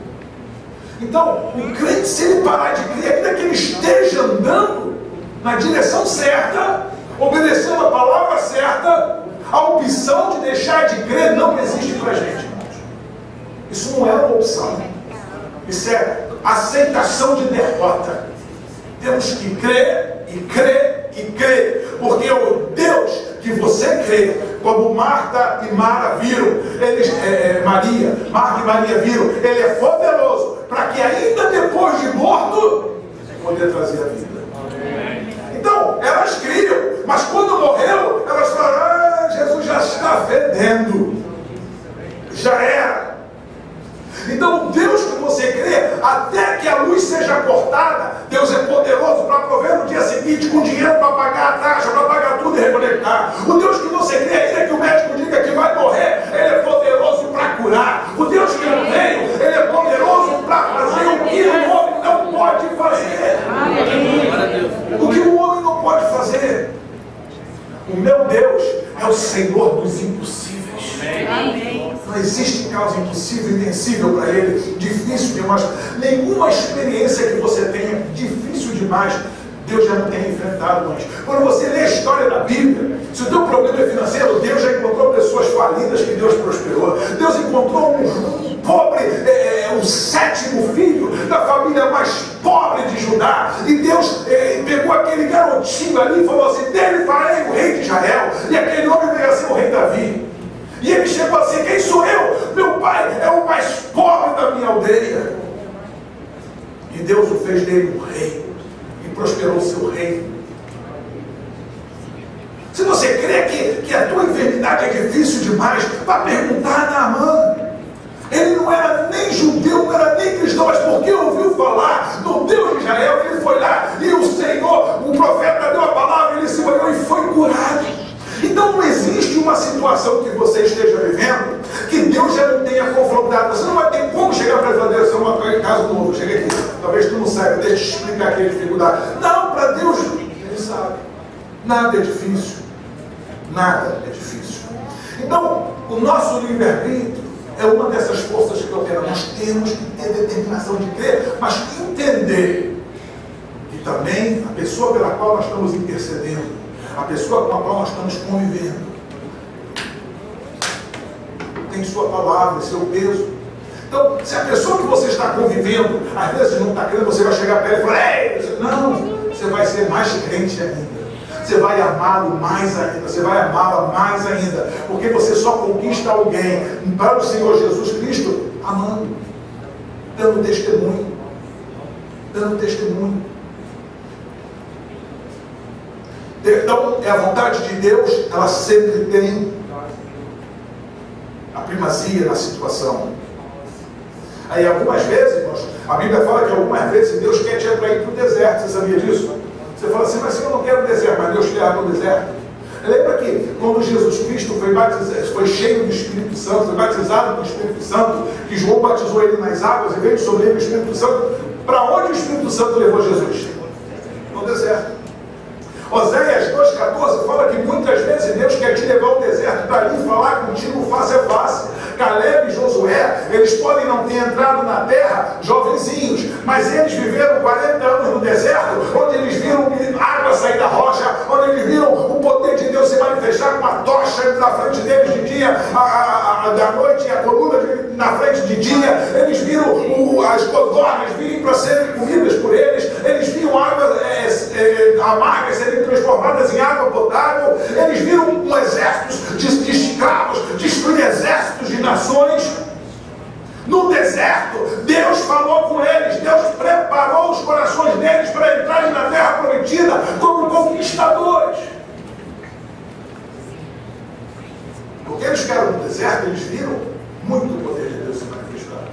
Então, o crente, se ele parar de crer, ainda que ele esteja andando na direção certa, obedecendo a palavra certa, a opção de deixar de crer não existe para a gente. Isso não é uma opção. Isso é aceitação de derrota. Temos que crer e crer e crer, porque o Deus que você crê, como Marta e Mara viram, Marta e Maria viram, ele é poderoso para que ainda depois de morto poder trazer a vida. Então, elas criam, mas quando morreu, elas falaram: Jesus já está fedendo, já era. Então, o Deus que você crê, até que a luz seja cortada, Deus é poderoso para prover no dia seguinte, com dinheiro para pagar a taxa, para pagar tudo e reconectar. O Deus que você crê, ainda que o médico diga que vai morrer, ele é poderoso para curar. O Deus que eu tenho, ele é poderoso para fazer o que o homem não pode fazer. O que o homem não pode fazer. O meu Deus é o Senhor dos impossíveis. Amém. Não existe causa impossível, invencível para Ele, difícil demais. Nenhuma experiência que você tenha difícil demais, Deus já não tem enfrentado antes. Quando você lê a história da Bíblia, se o teu problema é financeiro, Deus já encontrou pessoas falidas que Deus prosperou. Deus encontrou um pobre, o 7º filho da família mais pobre de Judá. E Deus pegou aquele garotinho ali e falou assim: dele farei o rei de Israel. E aquele homem veio a ser o rei Davi. E ele chegou assim: quem sou eu? Meu pai é o mais pobre da minha aldeia. E Deus o fez dele um rei. E prosperou o seu reino. Se você crê que a tua enfermidade é difícil demais, vá perguntar a Naamã. Ele não era nem judeu, não era nem cristão, mas porque ouviu falar do Deus de Israel, ele foi lá e o Senhor, o profeta deu a palavra, ele se molhou e foi curado. Então não existe uma situação que fica aqui a dificuldade. Não, para Deus, Ele sabe. Nada é difícil. Nada é difícil. Então, o nosso livre-arbítrio é uma dessas forças que opera. Nós temos que ter determinação de crer, mas entender que também a pessoa pela qual nós estamos intercedendo, a pessoa com a qual nós estamos convivendo, tem sua palavra, seu peso. Então, se a pessoa que você está convivendo, às vezes não está crendo, você vai chegar perto e falar, ei, não, você vai ser mais crente ainda. Você vai amá-lo mais ainda, você vai amá-la mais ainda, porque você só conquista alguém para o Senhor Jesus Cristo amando, dando testemunho, dando testemunho. Então, é a vontade de Deus, ela sempre tem a primazia na situação. Aí algumas vezes, a Bíblia fala que algumas vezes Deus quer te atrair para o deserto, você sabia disso? Você fala assim, mas eu não quero o deserto, mas Deus te leva no deserto. Lembra que quando Jesus Cristo foi cheio do Espírito Santo, foi batizado do Espírito Santo, que João batizou ele nas águas e veio sobre ele o Espírito Santo, para onde o Espírito Santo levou Jesus? No deserto. Oséias 2,14 fala que muitas vezes Deus quer te levar ao deserto para ali falar contigo face a face. Caleb e Josué, eles podem não ter entrado na terra jovenzinhos, mas eles viveram 40 anos no deserto, onde eles viram água sair da rocha, onde eles viram o poder de Deus se manifestar com a tocha na frente deles de dia, da noite, a coluna na frente de dia. Eles viram as codornas virem para serem comidas por eles, eles viram águas amargas serem transformadas em água potável, eles viram um exército de escravos destruir exércitos de nações. No deserto, Deus falou com eles, Deus preparou os corações deles para entrarem na terra prometida como conquistadores. Porque eles ficaram no deserto, eles viram muito o poder de Deus se manifestar.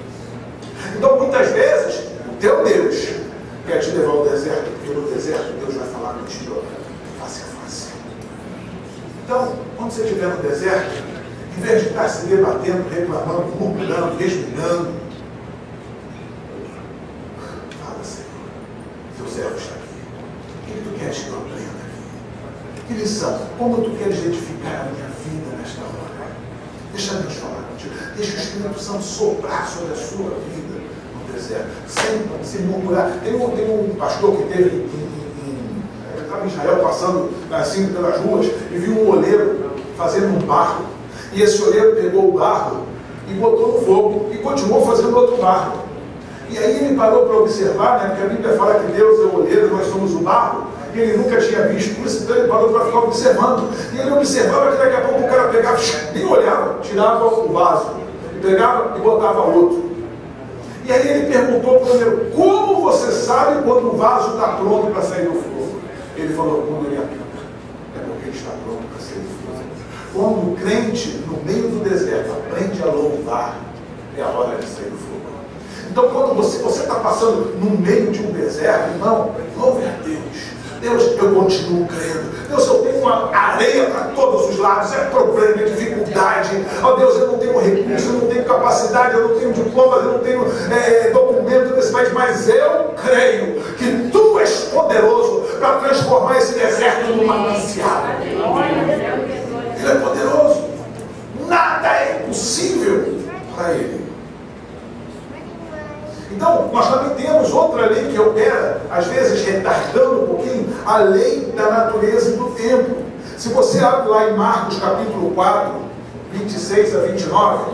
Então, muitas vezes, o teu Deus quer te levar ao deserto, porque no deserto Deus vai falar contigo face a face. Então, quando você estiver no deserto, em vez de estar se debatendo, reclamando, murmurando, resmungando, fala, Senhor, teu servo está aqui. O que tu queres que eu aprenda aqui? Que lição? Como tu queres edificar a minha vida nesta hora? Deixa Deus falar contigo. Deixa o Espírito Santo soprar sobre a sua vida no deserto, sem se murmurar. Tem um pastor que teve estava em Israel passando assim pelas ruas e viu um oleiro fazendo um barro. E esse oleiro pegou o barro e botou no fogo e continuou fazendo outro barro. E aí ele parou para observar, né, porque a Bíblia fala que Deus é o oleiro, nós somos o barro, e ele nunca tinha visto isso, então ele parou para ficar observando. E ele observava que daqui a pouco o cara pegava, nem olhava, tirava o vaso, e pegava e botava outro. E aí ele perguntou para o oleiro, como você sabe quando o vaso está pronto para sair do fogo? Ele falou, quando ele apita, é porque ele está pronto para sair do fogo. Quando o crente, no meio do deserto, aprende a louvar, é a hora de sair do fogo. Então, quando você está passando no meio de um deserto, irmão, louve a Deus. Deus, eu continuo crendo. Deus, eu tenho uma areia para todos os lados, é problema, é dificuldade. Oh Deus, eu não tenho recurso, eu não tenho capacidade, eu não tenho diplomas, eu não tenho documento nesse país, mas eu creio que Tu és poderoso para transformar esse deserto num manancial. Ele é poderoso. Nada é impossível para Ele. Então, nós também temos outra lei que opera, às vezes retardando um pouquinho, a lei da natureza e do tempo. Se você abre lá em Marcos capítulo 4, 26 a 29,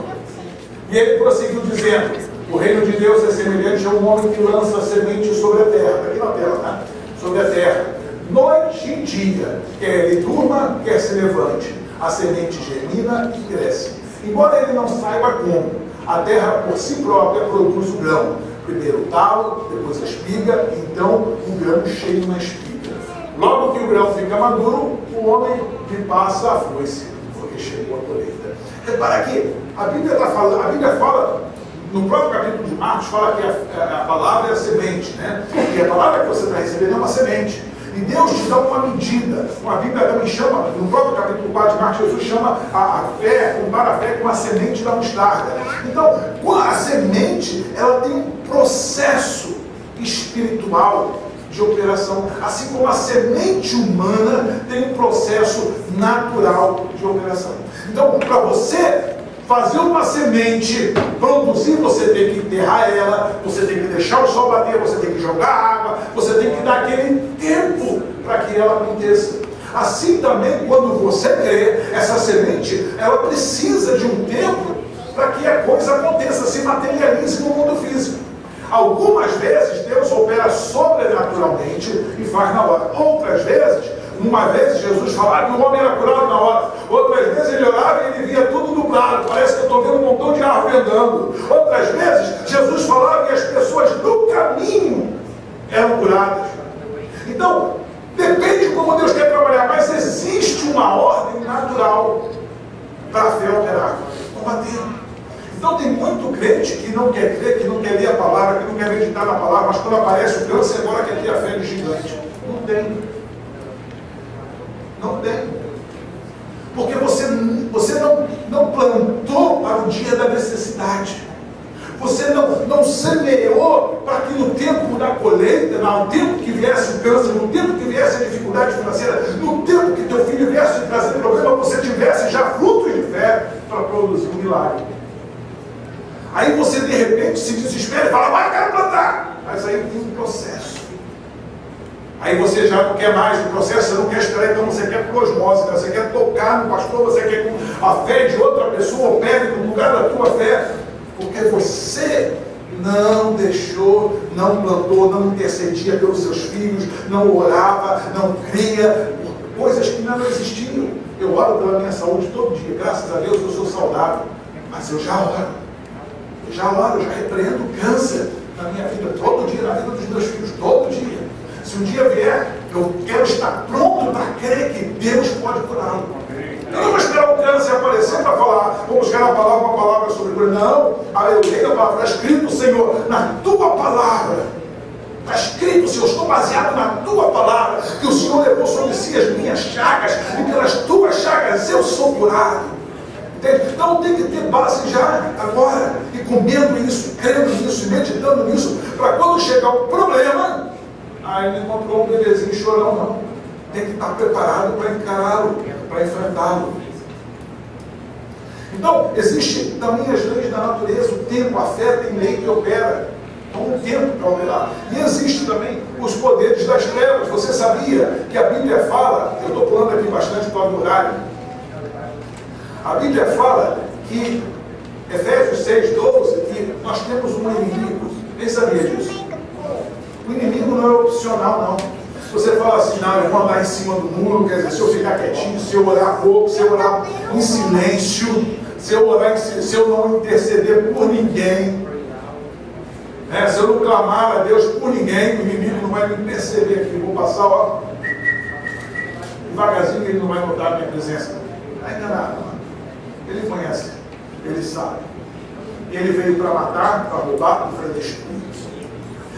e ele prosseguiu dizendo, o reino de Deus é semelhante a um homem que lança semente sobre a terra, aqui na terra, né? Sobre a terra, noite e dia, quer ele durma, quer se levante, a semente germina e cresce. Embora ele não saiba como, a terra por si própria produz o grão. Primeiro o talo, depois a espiga, então o grão cheio na espiga. Logo que o grão fica maduro, o homem lhe passa a foice, porque chegou a colheita. Repara que a Bíblia fala, no próprio capítulo de Marcos, fala que a palavra é a semente, né? E a palavra que você está recebendo é uma semente. E Deus te dá uma medida. A Bíblia também chama, no próprio capítulo 4 de Marcos, Jesus chama a fé, compara a fé com a semente da mostarda. Então, a semente, ela tem um processo espiritual de operação. Assim como a semente humana tem um processo natural de operação. Então, para você fazer uma semente produzir, você tem que enterrar ela, você tem que deixar o sol bater, você tem que jogar água, você tem que dar aquele tempo para que ela aconteça. Assim também, quando você crê, essa semente, ela precisa de um tempo para que a coisa aconteça, se materialize no mundo físico. Algumas vezes Deus opera sobrenaturalmente e faz na hora. Outras vezes, uma vez Jesus falava que o homem era curado na hora. Outras vezes ele orava e ele via tudo nublado. Parece que eu estou vendo um montão de árvore andando. Outras vezes Jesus falava e as pessoas no caminho eram curadas. Então, depende de como Deus quer trabalhar, mas existe uma ordem natural para a fé operar. Combatendo. Então tem muito crente que não quer crer, que não quer ler a palavra, que não quer meditar na palavra, mas quando aparece o câncer, agora quer ter a fé de gigante. Não tem. Não tem. Porque você não plantou para o dia da necessidade. Você não semeou para que no tempo da colheita, no tempo que viesse o câncer, no tempo que viesse a dificuldade financeira, no tempo que teu filho viesse trazer problema, você tivesse já frutos de fé para produzir um milagre. Aí você de repente se desespera e fala, vai, eu quero plantar. Mas aí tem um processo. Aí você já não quer mais o processo, você não quer esperar, então você quer por osmose, né? Você quer tocar no pastor, você quer que a fé de outra pessoa opere no lugar da tua fé, porque você não deixou, não plantou, não intercedia pelos seus filhos, não orava, não cria, coisas que não existiam. Eu oro pela minha saúde todo dia, graças a Deus eu sou saudável, mas eu já oro, eu já repreendo câncer na minha vida, todo dia, na vida dos meus filhos, todo dia. Se um dia vier, eu quero estar pronto para crer que Deus pode curá-lo. Eu não vou esperar o câncer aparecer para falar, vou buscar uma palavra sobre cura. Não, eu leio a palavra, está escrito, Senhor, na tua palavra. Está escrito, Senhor, estou baseado na tua palavra, que o Senhor levou sobre si as minhas chagas, e pelas tuas chagas eu sou curado. Entende? Então tem que ter base já agora, e comendo isso, crendo nisso, e meditando nisso, para quando chegar o problema, ele não encontrou um bebezinho chorão, não. Tem que estar preparado para encará-lo, para enfrentá-lo. Então, existe também as leis da natureza, o tempo, a fé tem lei que opera. Então, um tempo para operar. E existe também os poderes das trevas. Você sabia que a Bíblia fala, eu estou pulando aqui bastante por causa do horário, a Bíblia fala que, Efésios 6:12, que nós temos um inimigo. Quem sabia disso? O inimigo não é opcional, não. Você fala assim, não, eu vou andar em cima do muro, quer dizer, se eu ficar quietinho, se eu orar pouco, se eu orar em silêncio, se eu não interceder por ninguém, se eu não clamar a Deus por ninguém, o inimigo não vai me perceber aqui. Eu vou passar, ó, devagarzinho, ele não vai notar a minha presença. Não é enganado, não. Ele conhece, ele sabe. E ele veio para matar, para roubar e para destruir.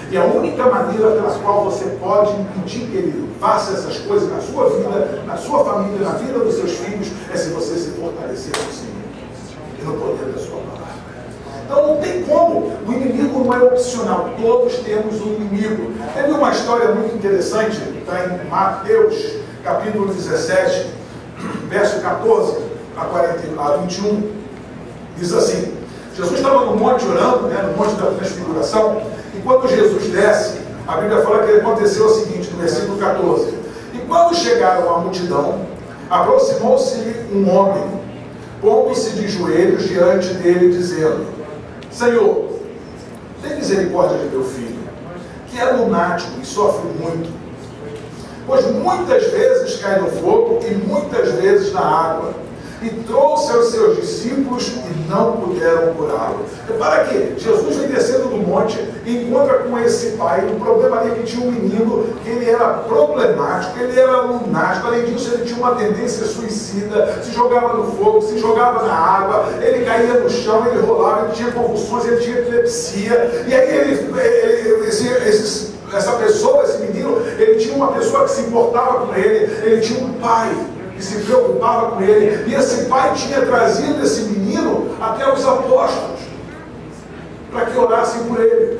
E a única maneira pela qual você pode impedir que ele faça essas coisas na sua vida, na sua família, na vida dos seus filhos, é se você se fortalecer no Senhor e no poder da sua palavra. Então não tem como, o inimigo não é opcional, todos temos um inimigo. Teve uma história muito interessante, está em Mateus, capítulo 17, verso 14 a 21, diz assim, Jesus estava no monte orando, no monte da transfiguração, e quando Jesus desce, a Bíblia fala que aconteceu o seguinte, no versículo 14, e quando chegaram à multidão, aproximou-se um homem, pondo-se de joelhos diante dele, dizendo, Senhor, tem misericórdia de meu filho, que é lunático e sofre muito, pois muitas vezes cai no fogo e muitas vezes na água, e trouxe aos seus discípulos e não puderam curá-lo. Repara que Jesus vem descendo do monte e encontra com esse pai. O problema ali é que tinha um menino que ele era problemático, ele era lunático, além disso ele tinha uma tendência suicida, se jogava no fogo, se jogava na água, ele caía no chão, ele rolava, ele tinha convulsões, ele tinha epilepsia, e aí essa pessoa, esse menino, ele tinha uma pessoa que se importava com ele tinha um pai que se preocupava com ele, e esse pai tinha trazido esse menino até os apóstolos para que orassem por ele.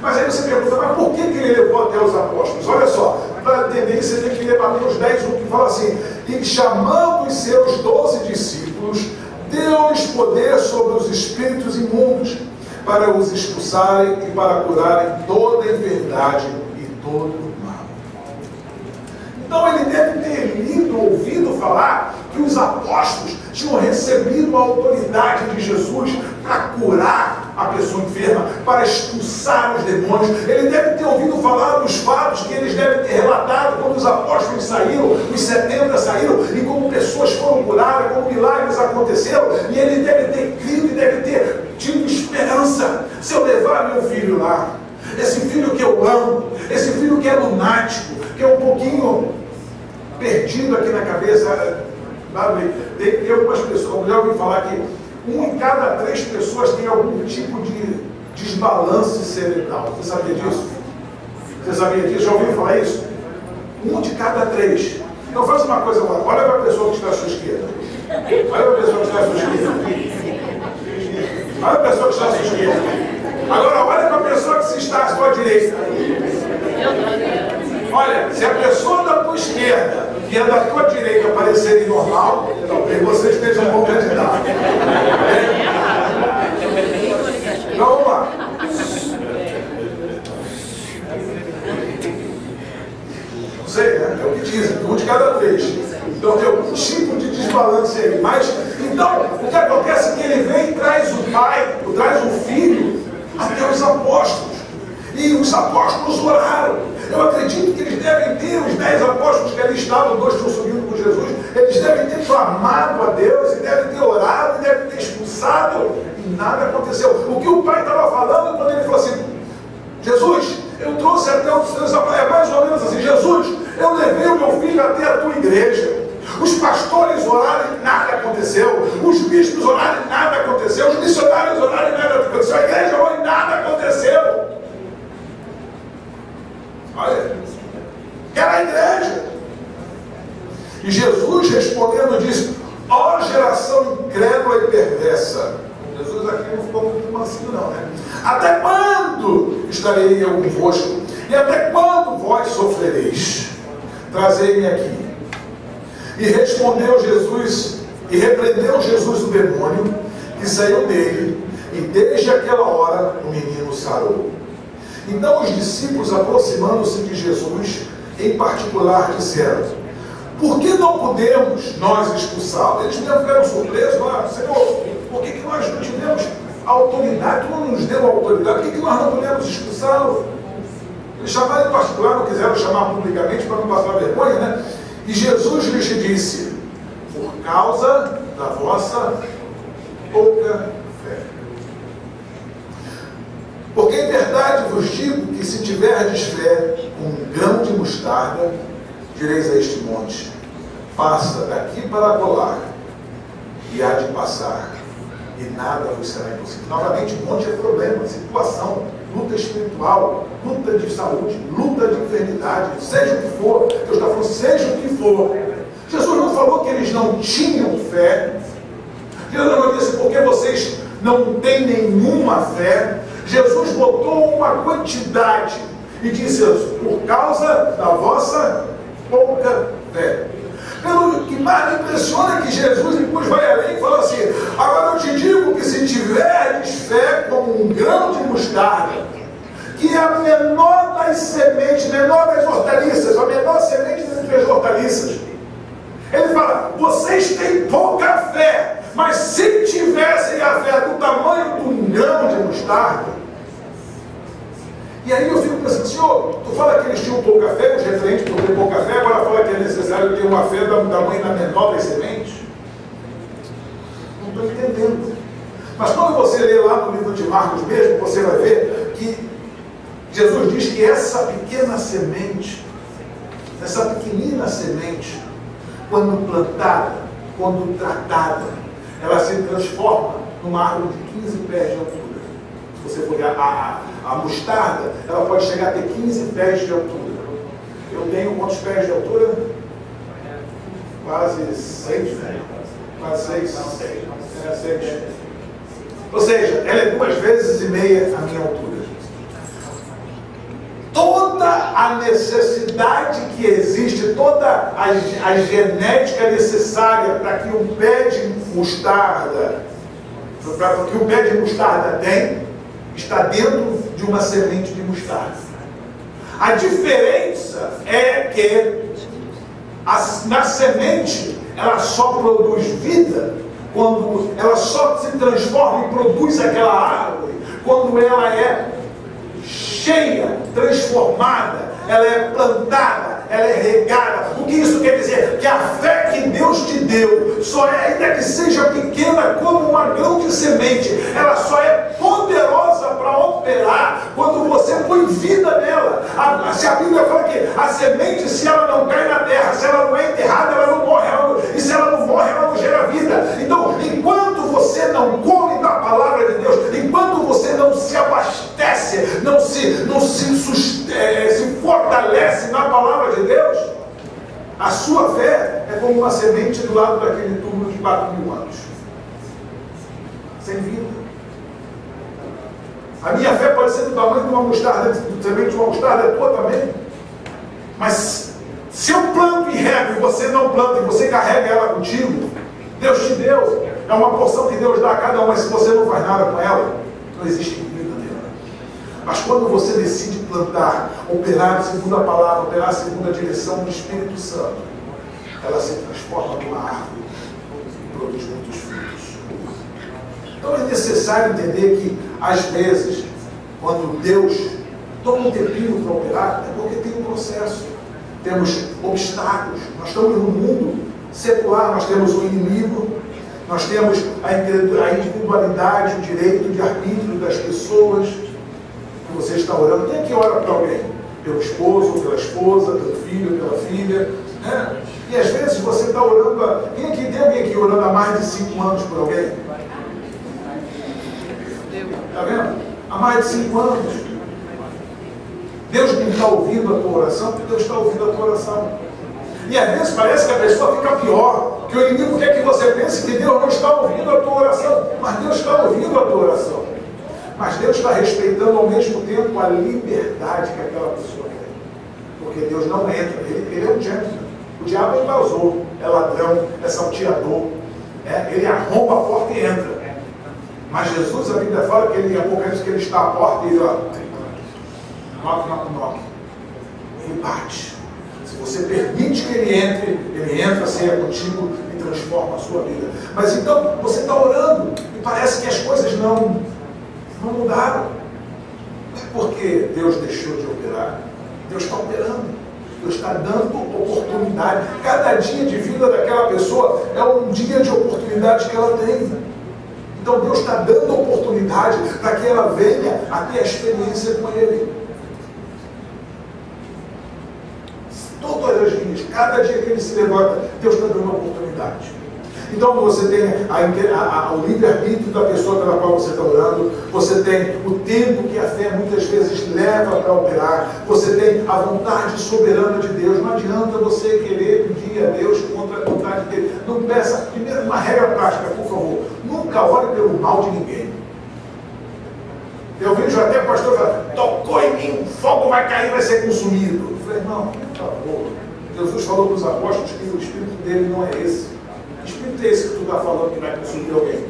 Mas aí você pergunta, mas por que ele levou até os apóstolos? Olha só, para entender isso, você tem que ler Mateus 10, que fala assim: e chamando os seus 12 discípulos, deu-lhes poder sobre os espíritos imundos, para os expulsarem e para curarem toda enfermidade e todo mal. Então ele deve ter ouvido falar que os apóstolos tinham recebido a autoridade de Jesus para curar a pessoa enferma, para expulsar os demônios. Ele deve ter ouvido falar dos fatos que eles devem ter relatado quando os apóstolos saíram, os 70 saíram, e como pessoas foram curadas, como milagres aconteceram, e ele deve ter crido e deve ter tido esperança. Se eu levar meu filho lá, esse filho que eu amo, esse filho que é lunático, que é um pouquinho perdido aqui na cabeça, tem algumas pessoas, eu já ouvi falar que 1 em cada 3 pessoas tem algum tipo de desbalance cerebral. Você sabia disso? Você sabia disso? Já ouviu falar isso? 1 de cada 3. Então faz uma coisa agora, olha para a pessoa que está à sua esquerda. Olha para a pessoa que está à sua esquerda. Olha para a pessoa que está à sua esquerda. Agora olha para a pessoa que está à sua direita. Olha, se a pessoa da tua esquerda e a da tua direita parecerem normal, talvez você esteja um bom candidato. Então vamos lá. Não sei, né? É o que dizem, 1 de cada 3. Então tem algum tipo de desbalance aí. Mas, então, o que acontece é que ele vem e traz o pai, traz o filho até os apóstolos. E os apóstolos oraram. Eu acredito que eles devem ter, os 10 apóstolos que ali estavam, 2 estão subindo com Jesus, eles devem ter clamado a Deus, e devem ter orado, e devem ter expulsado, e nada aconteceu. O que o pai estava falando quando ele falou assim: Jesus, eu trouxe até os seus apóstolos, é mais ou menos assim: Jesus, eu levei o meu filho até a tua igreja. Os pastores oraram e nada aconteceu. Os bispos oraram e nada aconteceu. Os missionários oraram e nada aconteceu. A igreja orou e nada aconteceu. Olha, era a igreja. E Jesus respondendo disse: ó geração incrédula e perversa. Jesus aqui não ficou muito mansinho não, né? Até quando estarei eu convosco? E até quando vós sofrereis? Trazei-me aqui. E respondeu Jesus, e repreendeu Jesus o demônio, que saiu dele, e desde aquela hora o menino sarou. Então os discípulos, aproximando-se de Jesus, em particular disseram: por que não podemos nós expulsá-lo? Eles mesmo ficaram surpresos, lá: Senhor, por que nós não tivemos autoridade? Tu não nos deu autoridade, por que nós não podemos expulsá-lo? Eles chamaram em particular, não quiseram chamar publicamente para não passar vergonha, né? E Jesus lhes disse: por causa da vossa pouca fé. Porque em verdade vos digo que se tiverdes fé, um grão de mostarda, direis a este monte: passa daqui para acolá, e há de passar, e nada vos será impossível. Novamente, monte é problema, situação, luta espiritual, luta de saúde, luta de enfermidade, seja o que for. Deus está falando, seja o que for. Jesus não falou que eles não tinham fé. Jesus não disse porque vocês não têm nenhuma fé. Jesus botou uma quantidade e disse: por causa da vossa pouca fé. Pelo que mais me impressiona é que Jesus depois vai além e fala assim: agora eu te digo que se tiverdes fé como um grão de mostarda, que é a menor das sementes, menor das hortaliças, a menor semente dentre as hortaliças. Ele fala: vocês têm pouca fé, mas se tivessem a fé do tamanho de um grão de mostarda. E aí eu fico pensando: Senhor, tu fala que eles tinham pouca fé, os referentes por ter pouca fé, agora fala que é necessário ter uma fé do tamanho da menor das sementes? Não estou entendendo. Mas quando você lê lá no livro de Marcos mesmo, você vai ver que Jesus diz que essa pequena semente, essa pequenina semente, quando plantada, quando tratada, ela se transforma numa árvore de 15 pés de altura. Se você for ver a mostarda, ela pode chegar a ter 15 pés de altura. Eu tenho quantos pés de altura? Quase 6, né? Quase 6. É, 6. Ou seja, ela é 2,5 vezes a minha altura. a necessidade que existe, toda a genética necessária para que um pé de mostarda, tem, está dentro de uma semente de mostarda. A diferença é que na semente ela só produz vida quando ela só se transforma e produz aquela árvore quando ela é cheia, transformada, ela é plantada, ela é regada. O que isso quer dizer? Que a fé que Deus te deu só é, ainda que seja pequena como uma grão de semente, ela só é poderosa para operar quando você põe vida nela. Se a Bíblia fala que a semente, se ela não cai na terra, se ela não é enterrada, ela não morre, e se ela não morre, ela não gera vida. Então, enquanto você não come da palavra de Deus, enquanto você não se abastece, não se fortalece na palavra de Deus, a sua fé é como uma semente do lado daquele túmulo de 4.000 anos, sem vida. A minha fé pode ser do tamanho de uma mostarda, semente de uma mostarda, é tua também. Mas se eu planto e rego e você não planta e você carrega ela contigo, Deus te deu, é uma porção que Deus dá a cada um, mas se você não faz nada com ela, não existe vida nela. Mas quando você decide plantar, operar segundo a palavra, operar segundo a direção do Espírito Santo, ela se transforma numa árvore e produz muitos frutos. Então é necessário entender que, às vezes, quando Deus toma um tempinho para operar, é porque tem um processo. Temos obstáculos. Nós estamos num mundo secular, nós temos o inimigo, nós temos a individualidade, o direito de arbítrio das pessoas. Que você está orando, quem é que ora para alguém? Pelo esposo, pela esposa, pelo filho, pela filha, né? E às vezes você está orando, tem alguém aqui orando há mais de 5 anos por alguém? Está vendo? Há mais de 5 anos. Deus não está ouvindo a tua oração, porque Deus está ouvindo a tua oração. E às vezes parece que a pessoa fica pior, que o inimigo quer que você pense que Deus não está ouvindo a tua oração, mas Deus está ouvindo a tua oração. Mas Deus está respeitando ao mesmo tempo a liberdade que aquela pessoa tem. Porque Deus não entra, ele é um gentleman. O diabo é invasor, é ladrão, é salteador, ele arromba a porta e entra. Mas Jesus, a Bíblia fala que ele, em Apocalipse, que ele está à porta e ele knock. Ele bate. Se você permite que ele entra, ceia contigo e transforma a sua vida. Mas então, você está orando e parece que as coisas não mudaram. Não é porque Deus deixou de operar. Deus está operando. Deus está dando oportunidade. Cada dia de vida daquela pessoa é um dia de oportunidade que ela tem. Então Deus está dando oportunidade para que ela venha a ter a experiência com Ele. Todas as dias, cada dia que ele se levanta, Deus está dando oportunidade. Então você tem o livre-arbítrio da pessoa pela qual você está orando, você tem o tempo que a fé muitas vezes leva para operar, você tem a vontade soberana de Deus. Não adianta você querer pedir a Deus contra a vontade dele. Não peça, primeiro, uma regra prática, por favor, nunca ore pelo mal de ninguém. Eu vejo até o pastor falando, tocou em mim, o fogo vai cair, vai ser consumido. Eu falei, não, por favor. Jesus falou para os apóstolos que o espírito dele não é esse. Que espírito é esse que tu está falando que vai consumir alguém?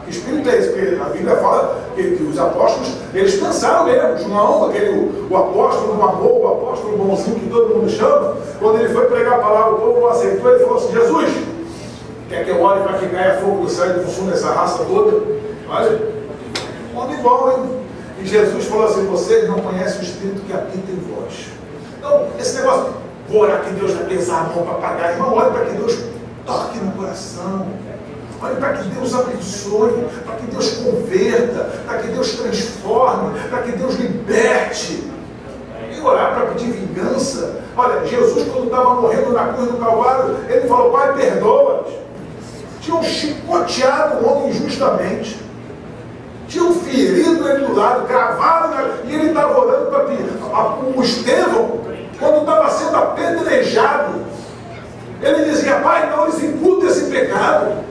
Que espírito é esse? Porque a Bíblia fala que os apóstolos, eles pensaram mesmo. João, o apóstolo do amor, o apóstolo bonzinho que todo mundo chama, quando ele foi pregar a palavra, o povo não aceitou, ele falou assim, Jesus, quer que eu ore para que caia fogo do céu e consuma essa raça toda? Olha, homem igual, hein? E Jesus falou assim, vocês não conhecem o espírito que habita em vós. Então, esse negócio, vou orar que Deus vai pesar a mão para pagar. Irmão, olha para que Deus toque no coração. Olha para que Deus abençoe, para que Deus converta, para que Deus transforme, para que Deus liberte. E orar para pedir vingança. Olha, Jesus, quando estava morrendo na cruz do Calvário, ele falou, Pai, perdoa-nos. Tinham chicoteado o homem injustamente. Tinham ferido ele do lado, cravado, e ele estava orando para pedir. O Estevão, quando estava sendo apedrejado, ele dizia, Pai, não lhes imputa esse pecado.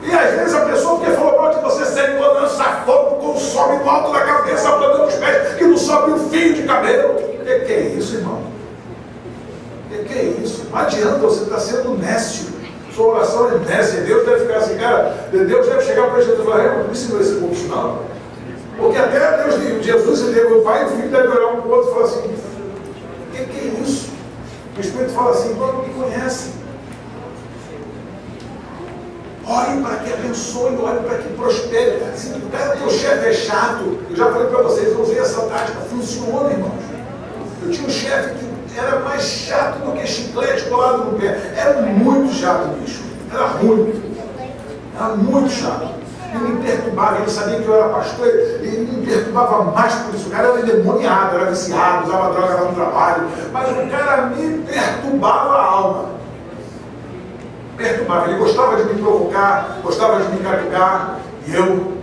E às vezes a pessoa que falou mal de você, Senhor, lança fogo, consome do alto da cabeça, plantando os pés, que não sobe um fio de cabelo. Que é isso, irmão? Que é isso? Não adianta, você está sendo nécio. Sua oração é nécia. Deus deve ficar assim, cara, Deus deve chegar para Jesus e falar, não ensinou esse povo isso não. Porque até Deus, Jesus e Deus, o Pai e o Filho devem orar um para o outro e falar assim, que é isso? O Espírito fala assim, não me conhece. Ore para que abençoe, ore para que prospere. Se o cara, teu chefe é chato, eu já falei para vocês, eu usei essa tática, funciona, irmãos. Eu tinha um chefe que era mais chato do que chiclete colado no pé. Era muito chato, bicho. Era muito chato. Ele me perturbava, ele sabia que eu era pastor, ele me perturbava mais por isso. O cara era endemoniado, era viciado, usava droga lá no trabalho, mas o cara me perturbava a alma. Perturbava, ele gostava de me provocar, gostava de me catucar, e eu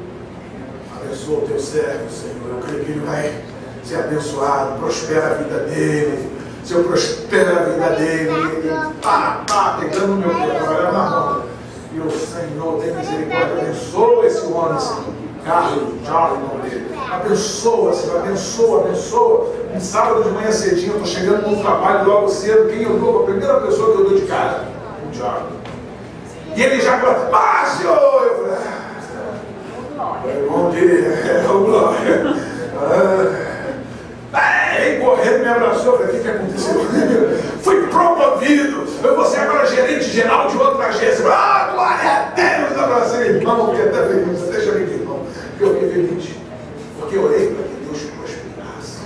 abençoo o teu servo, Senhor. Eu creio que ele vai ser abençoado, prospera a vida dele. Se eu prospero a vida dele, ele pegando o meu pé, trabalhando na roda. E o Senhor tem misericórdia, abençoa esse homem, Senhor. Carlos, Charles, o nome dele. Abençoa, Senhor, abençoa. Um sábado de manhã cedinho, eu estou chegando no trabalho logo cedo. Quem eu dou? A primeira pessoa que eu dou de cara, o Charles. E ele já fala, Senhor! Eu falei, bom dia, glória. Vem correndo, me abraçou. Eu falei, o que aconteceu? Fui promovido. Eu vou ser agora gerente geral de outra agência. Glória a Deus! Abracei, irmão, fiquei até feliz. Deixa eu vir, irmão. Eu fiquei feliz. Porque eu orei para que Deus prosperasse.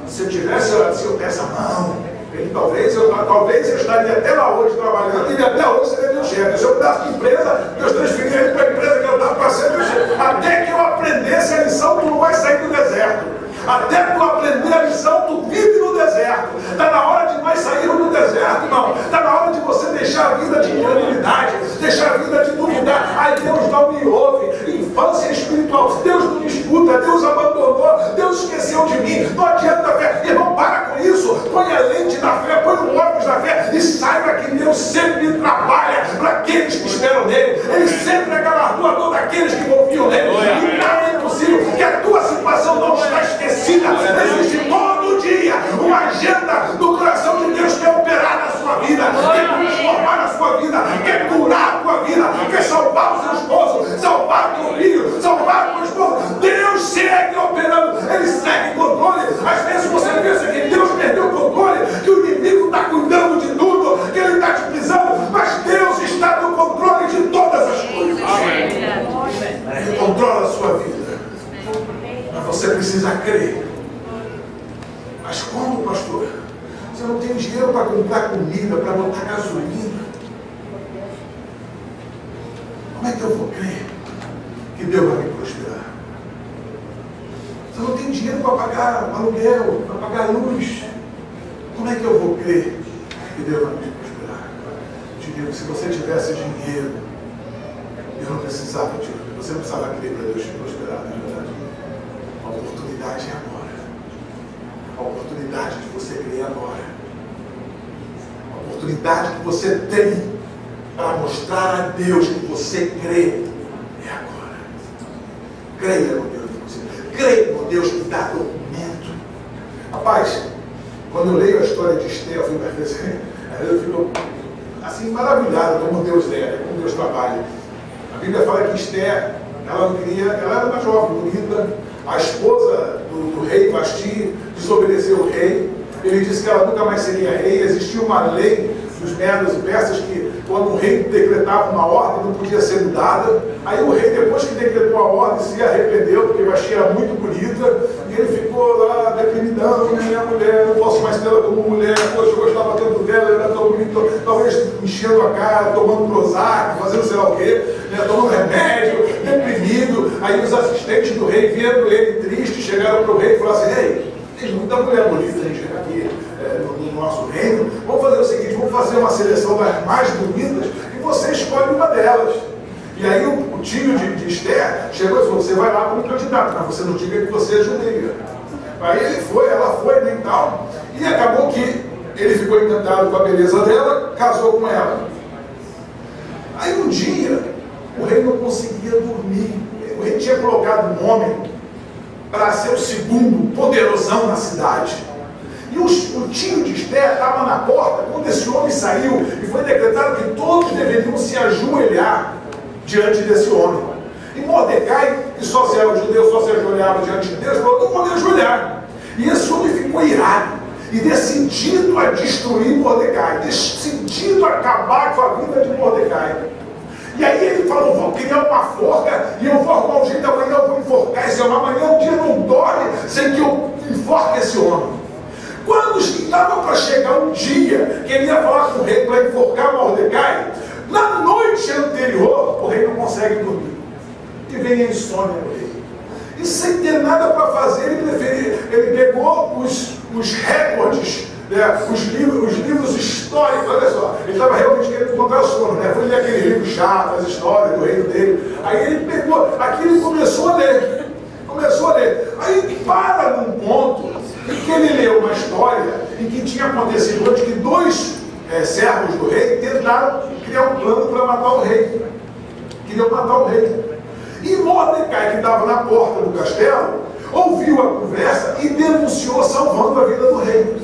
Se eu tivesse orado assim, eu peço a mão. Talvez eu estaria até lá hoje trabalhando e até hoje seria meu chefe. Se eu mudasse de empresa, Deus transferiria ele para a empresa que eu estava para ser meu chefe. Até que eu aprendesse a lição, tu não vai sair do deserto. Até tu aprender a lição, tu vive no deserto. Está na hora de nós sairmos do deserto, irmão. Está na hora de você deixar a vida de incredulidade, deixar a vida de duvidar. Ai, Deus não me ouve. Infância espiritual, Deus não me escuta, Deus abandonou, Deus esqueceu de mim. Não adianta a fé. Irmão, para com isso. Põe a lente da fé, põe o óculos da fé e saiba que Deus sempre trabalha para aqueles que esperam nele. Ele sempre é galardoador daqueles que confiam nele. E nada é impossível, que a tua situação não está esquecida. Existe todo dia uma agenda do coração de Deus que quer operar na sua vida, quer transformar na sua vida, quer curar a tua vida, quer salvar o seu esposo, salvar o teu filho, salvar o teu esposo. Deus segue operando, ele segue controle. Às vezes você pensa que Deus perdeu o controle, que o inimigo está cuidando de tudo, que ele está te pisando, mas Deus está no controle de todas as coisas. Ele controla a sua vida. Mas você precisa crer. Mas como, pastor? Você não tem dinheiro para comprar comida, para botar gasolina. Como é que eu vou crer que Deus vai me prosperar? Você não tem dinheiro para pagar aluguel, para pagar luz. Como é que eu vou crer que Deus vai me prosperar? Te digo, se você tivesse dinheiro, eu não precisava de você não precisava crer para Deus te prosperar, não é verdade? A oportunidade é agora. A oportunidade de você crer agora. A oportunidade que você tem para mostrar a Deus que você crê é agora. Creia no Deus que você creia no Deus que dá documento. Rapaz, quando eu leio a história de Esther, eu fico assim maravilhado como Deus é, como Deus trabalha. A Bíblia fala que Esther, ela não queria, ela era uma jovem bonita, a esposa do rei Vasti desobedeceu o rei. Ele disse que ela nunca mais seria rei. Existia uma lei dos medos e persas que quando o rei decretava uma ordem não podia ser mudada. Aí o rei, depois que decretou a ordem, se arrependeu, porque Vasti era muito bonita, e ele ficou lá deprimidão, minha mulher, não posso mais tê-la como mulher, poxa, eu gostava tanto dela, ela era tão bonita, talvez enchendo a cara, tomando Prozac, fazendo sei lá o quê, né, tomando remédio, deprimido. Aí os assistentes do rei, vendo ele triste, chegaram para o rei e falaram assim: ei, tem muita mulher bonita aqui no nosso reino, vamos fazer o seguinte, vamos fazer uma seleção das mais bonitas e você escolhe uma delas. E aí o tio de Esther chegou e falou: você vai lá como candidato, mas você não diga que você é judia. Aí ele foi, ela foi, nem tal, e acabou que ele ficou encantado com a beleza dela, casou com ela. Aí um dia o rei não conseguia dormir. O rei tinha colocado um homem para ser o segundo poderosão na cidade. E o tio de Esther estava na porta quando esse homem saiu e foi decretado que todos deveriam se ajoelhar diante desse homem. E Mordecai, que só se era o judeu, só se ajoelhava diante de Deus, falou: não pode ajoelhar. E esse homem ficou irado e decidido a destruir Mordecai, decidido a acabar com a vida de Mordecai. E aí ele falou: vou criar uma forca e eu vou arrumar um jeito, amanhã eu vou enforcar esse homem, amanhã o dia não dorme sem que eu enforque esse homem. Quando estava para chegar um dia que ele ia falar com o rei para enforcar Mordecai, na noite anterior o rei não consegue dormir. E vem a insônia do rei. E sem ter nada para fazer, ele pegou os recordes, né, os livros históricos. Olha só, ele estava realmente querendo encontrar sono, né? Foi ler aquele livro chato, as histórias do reino dele. Aí ele pegou aquilo e começou a ler. Aí para num ponto em que ele leu uma história em que tinha acontecido antes que dois servos do rei tentaram criar um plano para matar o rei. Queriam matar o rei. E Mordecai, que estava na porta do castelo, ouviu a conversa e denunciou, salvando a vida do rei.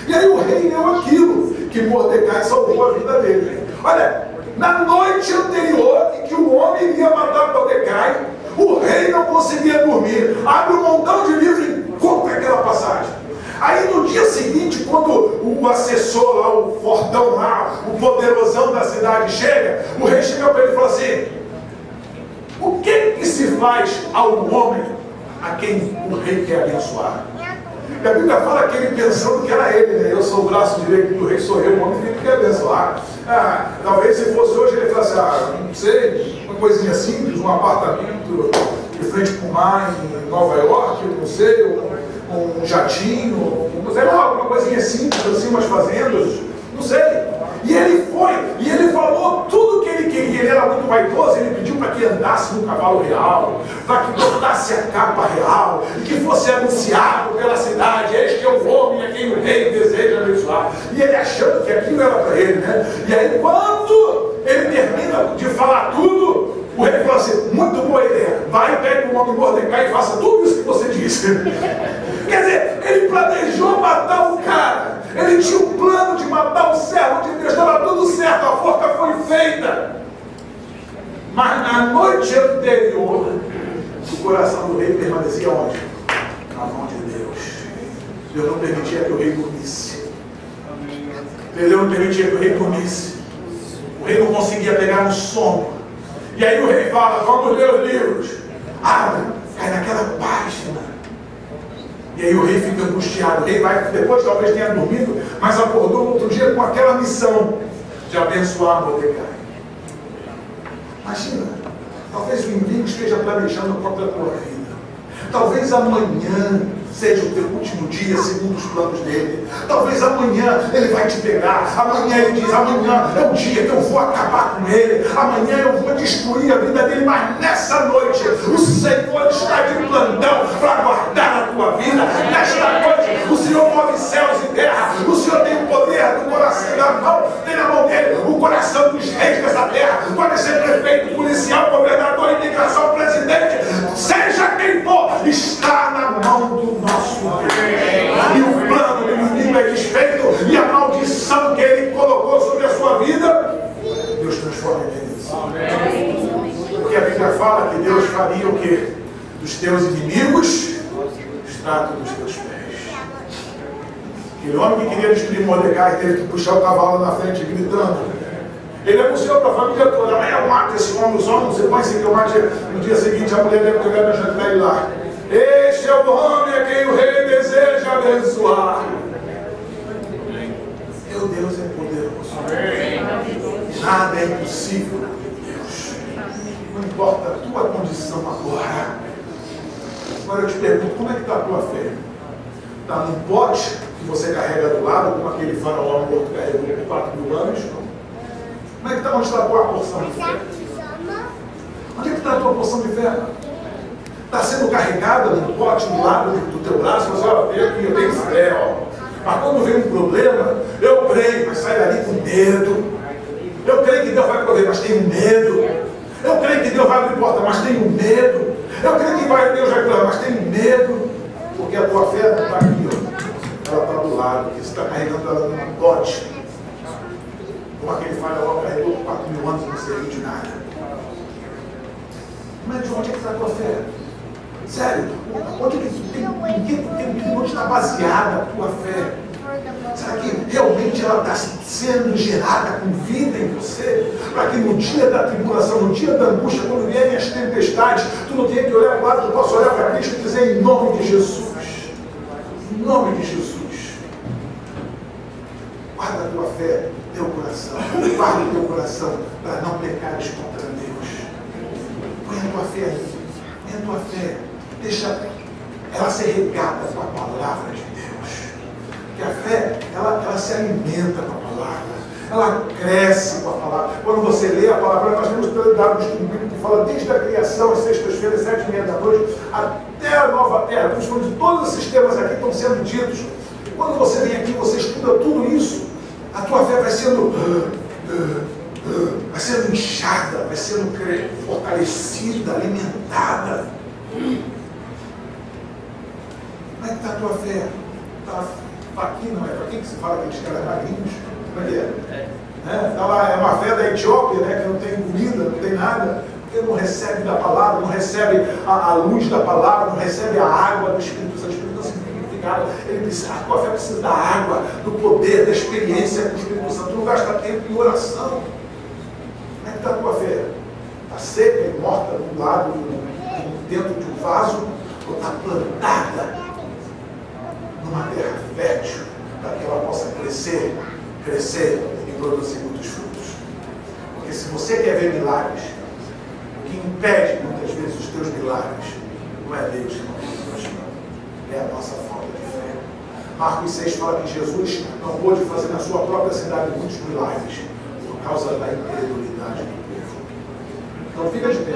E aí o rei leu aquilo, que Mordecai salvou a vida dele. Olha, na noite anterior em que o homem iria matar Mordecai, o rei não conseguia dormir. Abre um montão de livros e conta aquela passagem. Aí no dia seguinte, quando o assessor lá, o fortão lá, o poderosão da cidade chega, o rei chega para ele e fala assim: o que se faz ao homem a quem o rei quer abençoar? E a Bíblia fala que ele pensando que era ele, né? Eu sou o braço direito do rei, sou eu, o homem que ele quer abençoar. Talvez se fosse hoje ele falasse: não sei, uma coisinha simples, um apartamento de frente para o mar em Nova York, eu não sei, um jatinho, não sei, alguma coisinha simples assim, umas fazendas, não sei. E ele foi, e ele falou tudo o que ele queria. Ele era muito vaidoso, ele pediu para que andasse no cavalo real, para que botasse a capa real, e que fosse anunciado pela cidade: este é o homem a quem o rei deseja abençoar. E ele achando que aquilo era para ele, né? E aí quando ele termina de falar tudo, o rei fala assim: muito boa ideia, vai, pega o homem Mordecai e faça tudo isso que você disse. Quer dizer, ele planejou matar o cara. Ele tinha um plano de matar o servo de Deus, estava tudo certo, a forca foi feita. Mas na noite anterior, o coração do rei permanecia onde? Na mão de Deus. Deus não permitia que o rei dormisse. Deus não permitia que o rei dormisse. O rei não conseguia pegar no sono. E aí o rei fala: vamos ler os livros. Abre, cai naquela página. E aí o rei fica angustiado. O rei vai, depois talvez tenha dormido, mas acordou no outro dia com aquela missão de abençoar Mordecai. Imagina, talvez o inimigo esteja planejando contra a tua vida. Talvez amanhã seja o teu último dia segundo os planos dele. Talvez amanhã ele vai te pegar. Amanhã ele diz: amanhã é o dia que eu vou acabar com ele. Amanhã eu vou destruir a vida dele. Mas nessa noite o Senhor está de plantão para guardar a tua vida. Nesta noite o Senhor move céus e terra. O Senhor tem o poder do coração da mão. Tem na mão dele o coração dos reis dessa terra. Pode ser prefeito, policial, governador, imigração, presidente, seja quem for, está na mão do nosso Deus. E o plano do inimigo é desfeito, e a maldição que ele colocou sobre a sua vida, Deus transforma em bênção. Porque a Bíblia fala que Deus faria o quê? Dos teus inimigos, estrato dos teus pés. Aquele homem que queria destruir Mordecai teve que puxar o cavalo na frente gritando. Ele anunciou para a família toda: amanhã eu mato esse homem, os homens, você põe que eu mate. No dia seguinte a mulher deve pegar na jantar e ir lá: este é o homem a quem o rei deseja abençoar. Meu Deus é poderoso. Nada é impossível com Deus. Não importa a tua condição agora. Agora eu te pergunto: como é que está a tua fé? Está num pote que você carrega do lado, como aquele faraó morto carregou por 4.000 anos? Como é que está? Onde está a tua porção de fé? Onde é que está a tua porção de fé? Está sendo carregada num pote do lado do teu braço? Você olha, aqui, eu tenho fé, ó. Mas quando vem um problema, eu creio, mas sai dali com medo. Eu creio que Deus vai prover, mas tenho medo. Eu creio que Deus vai abrir porta, mas tenho medo. Eu creio que Deus vai curar, mas tenho medo. Porque a tua fé não está aqui, ó. ela está do lado, porque você está carregando ela num bote. Como aquele faraó carregou por 4.000 anos e não serviu de nada. Mas de onde é que está a tua fé? Sério, onde está baseada a tua fé? Será que realmente ela está sendo gerada com vida em você? Para que no dia da tribulação, no dia da angústia, quando vierem as tempestades, tu não tenha que olhar para o lado, tu possa olhar para Cristo e dizer em nome de Jesus. Em nome de Jesus. Guarda a tua fé, teu coração. Guarda o teu coração para não pecares contra Deus. Põe a tua fé aí. Põe a tua fé. Deixa ela ser regada com a palavra de Deus. Porque a fé, ela se alimenta com a palavra. Ela cresce com a palavra. Quando você lê a palavra, nós temos dado um estudo bíblico que fala desde a criação, às sextas-feiras, 7h30 da noite, até a nova terra. Principalmente todos esses temas aqui estão sendo ditos. E quando você vem aqui, você estuda tudo isso, a tua fé vai sendo inchada, vai sendo fortalecida, alimentada. Como é que está a tua fé? Está aqui, não é? Para quem que se fala aqueles caras magrinhos? Como é que é? Tá lá, é uma fé da Etiópia, né, que não tem comida, não tem nada, porque não recebe da palavra, não recebe a luz da palavra, não recebe a água do Espírito Santo. O Espírito Santo significado, ele precisa, a tua fé precisa da água, do poder, da experiência com o Espírito Santo. Tu não gasta tempo em oração. Como é que está a tua fé? Está seca e morta do lado, dentro de um vaso, ou está plantada numa terra fértil, para que ela possa crescer e produzir muitos frutos? Porque se você quer ver milagres, o que impede muitas vezes os teus milagres não é Deus que não nos chama, é a nossa falta de fé. Marcos 6 fala que Jesus não pôde fazer na sua própria cidade muitos milagres por causa da incredulidade do povo. Então fica de pé,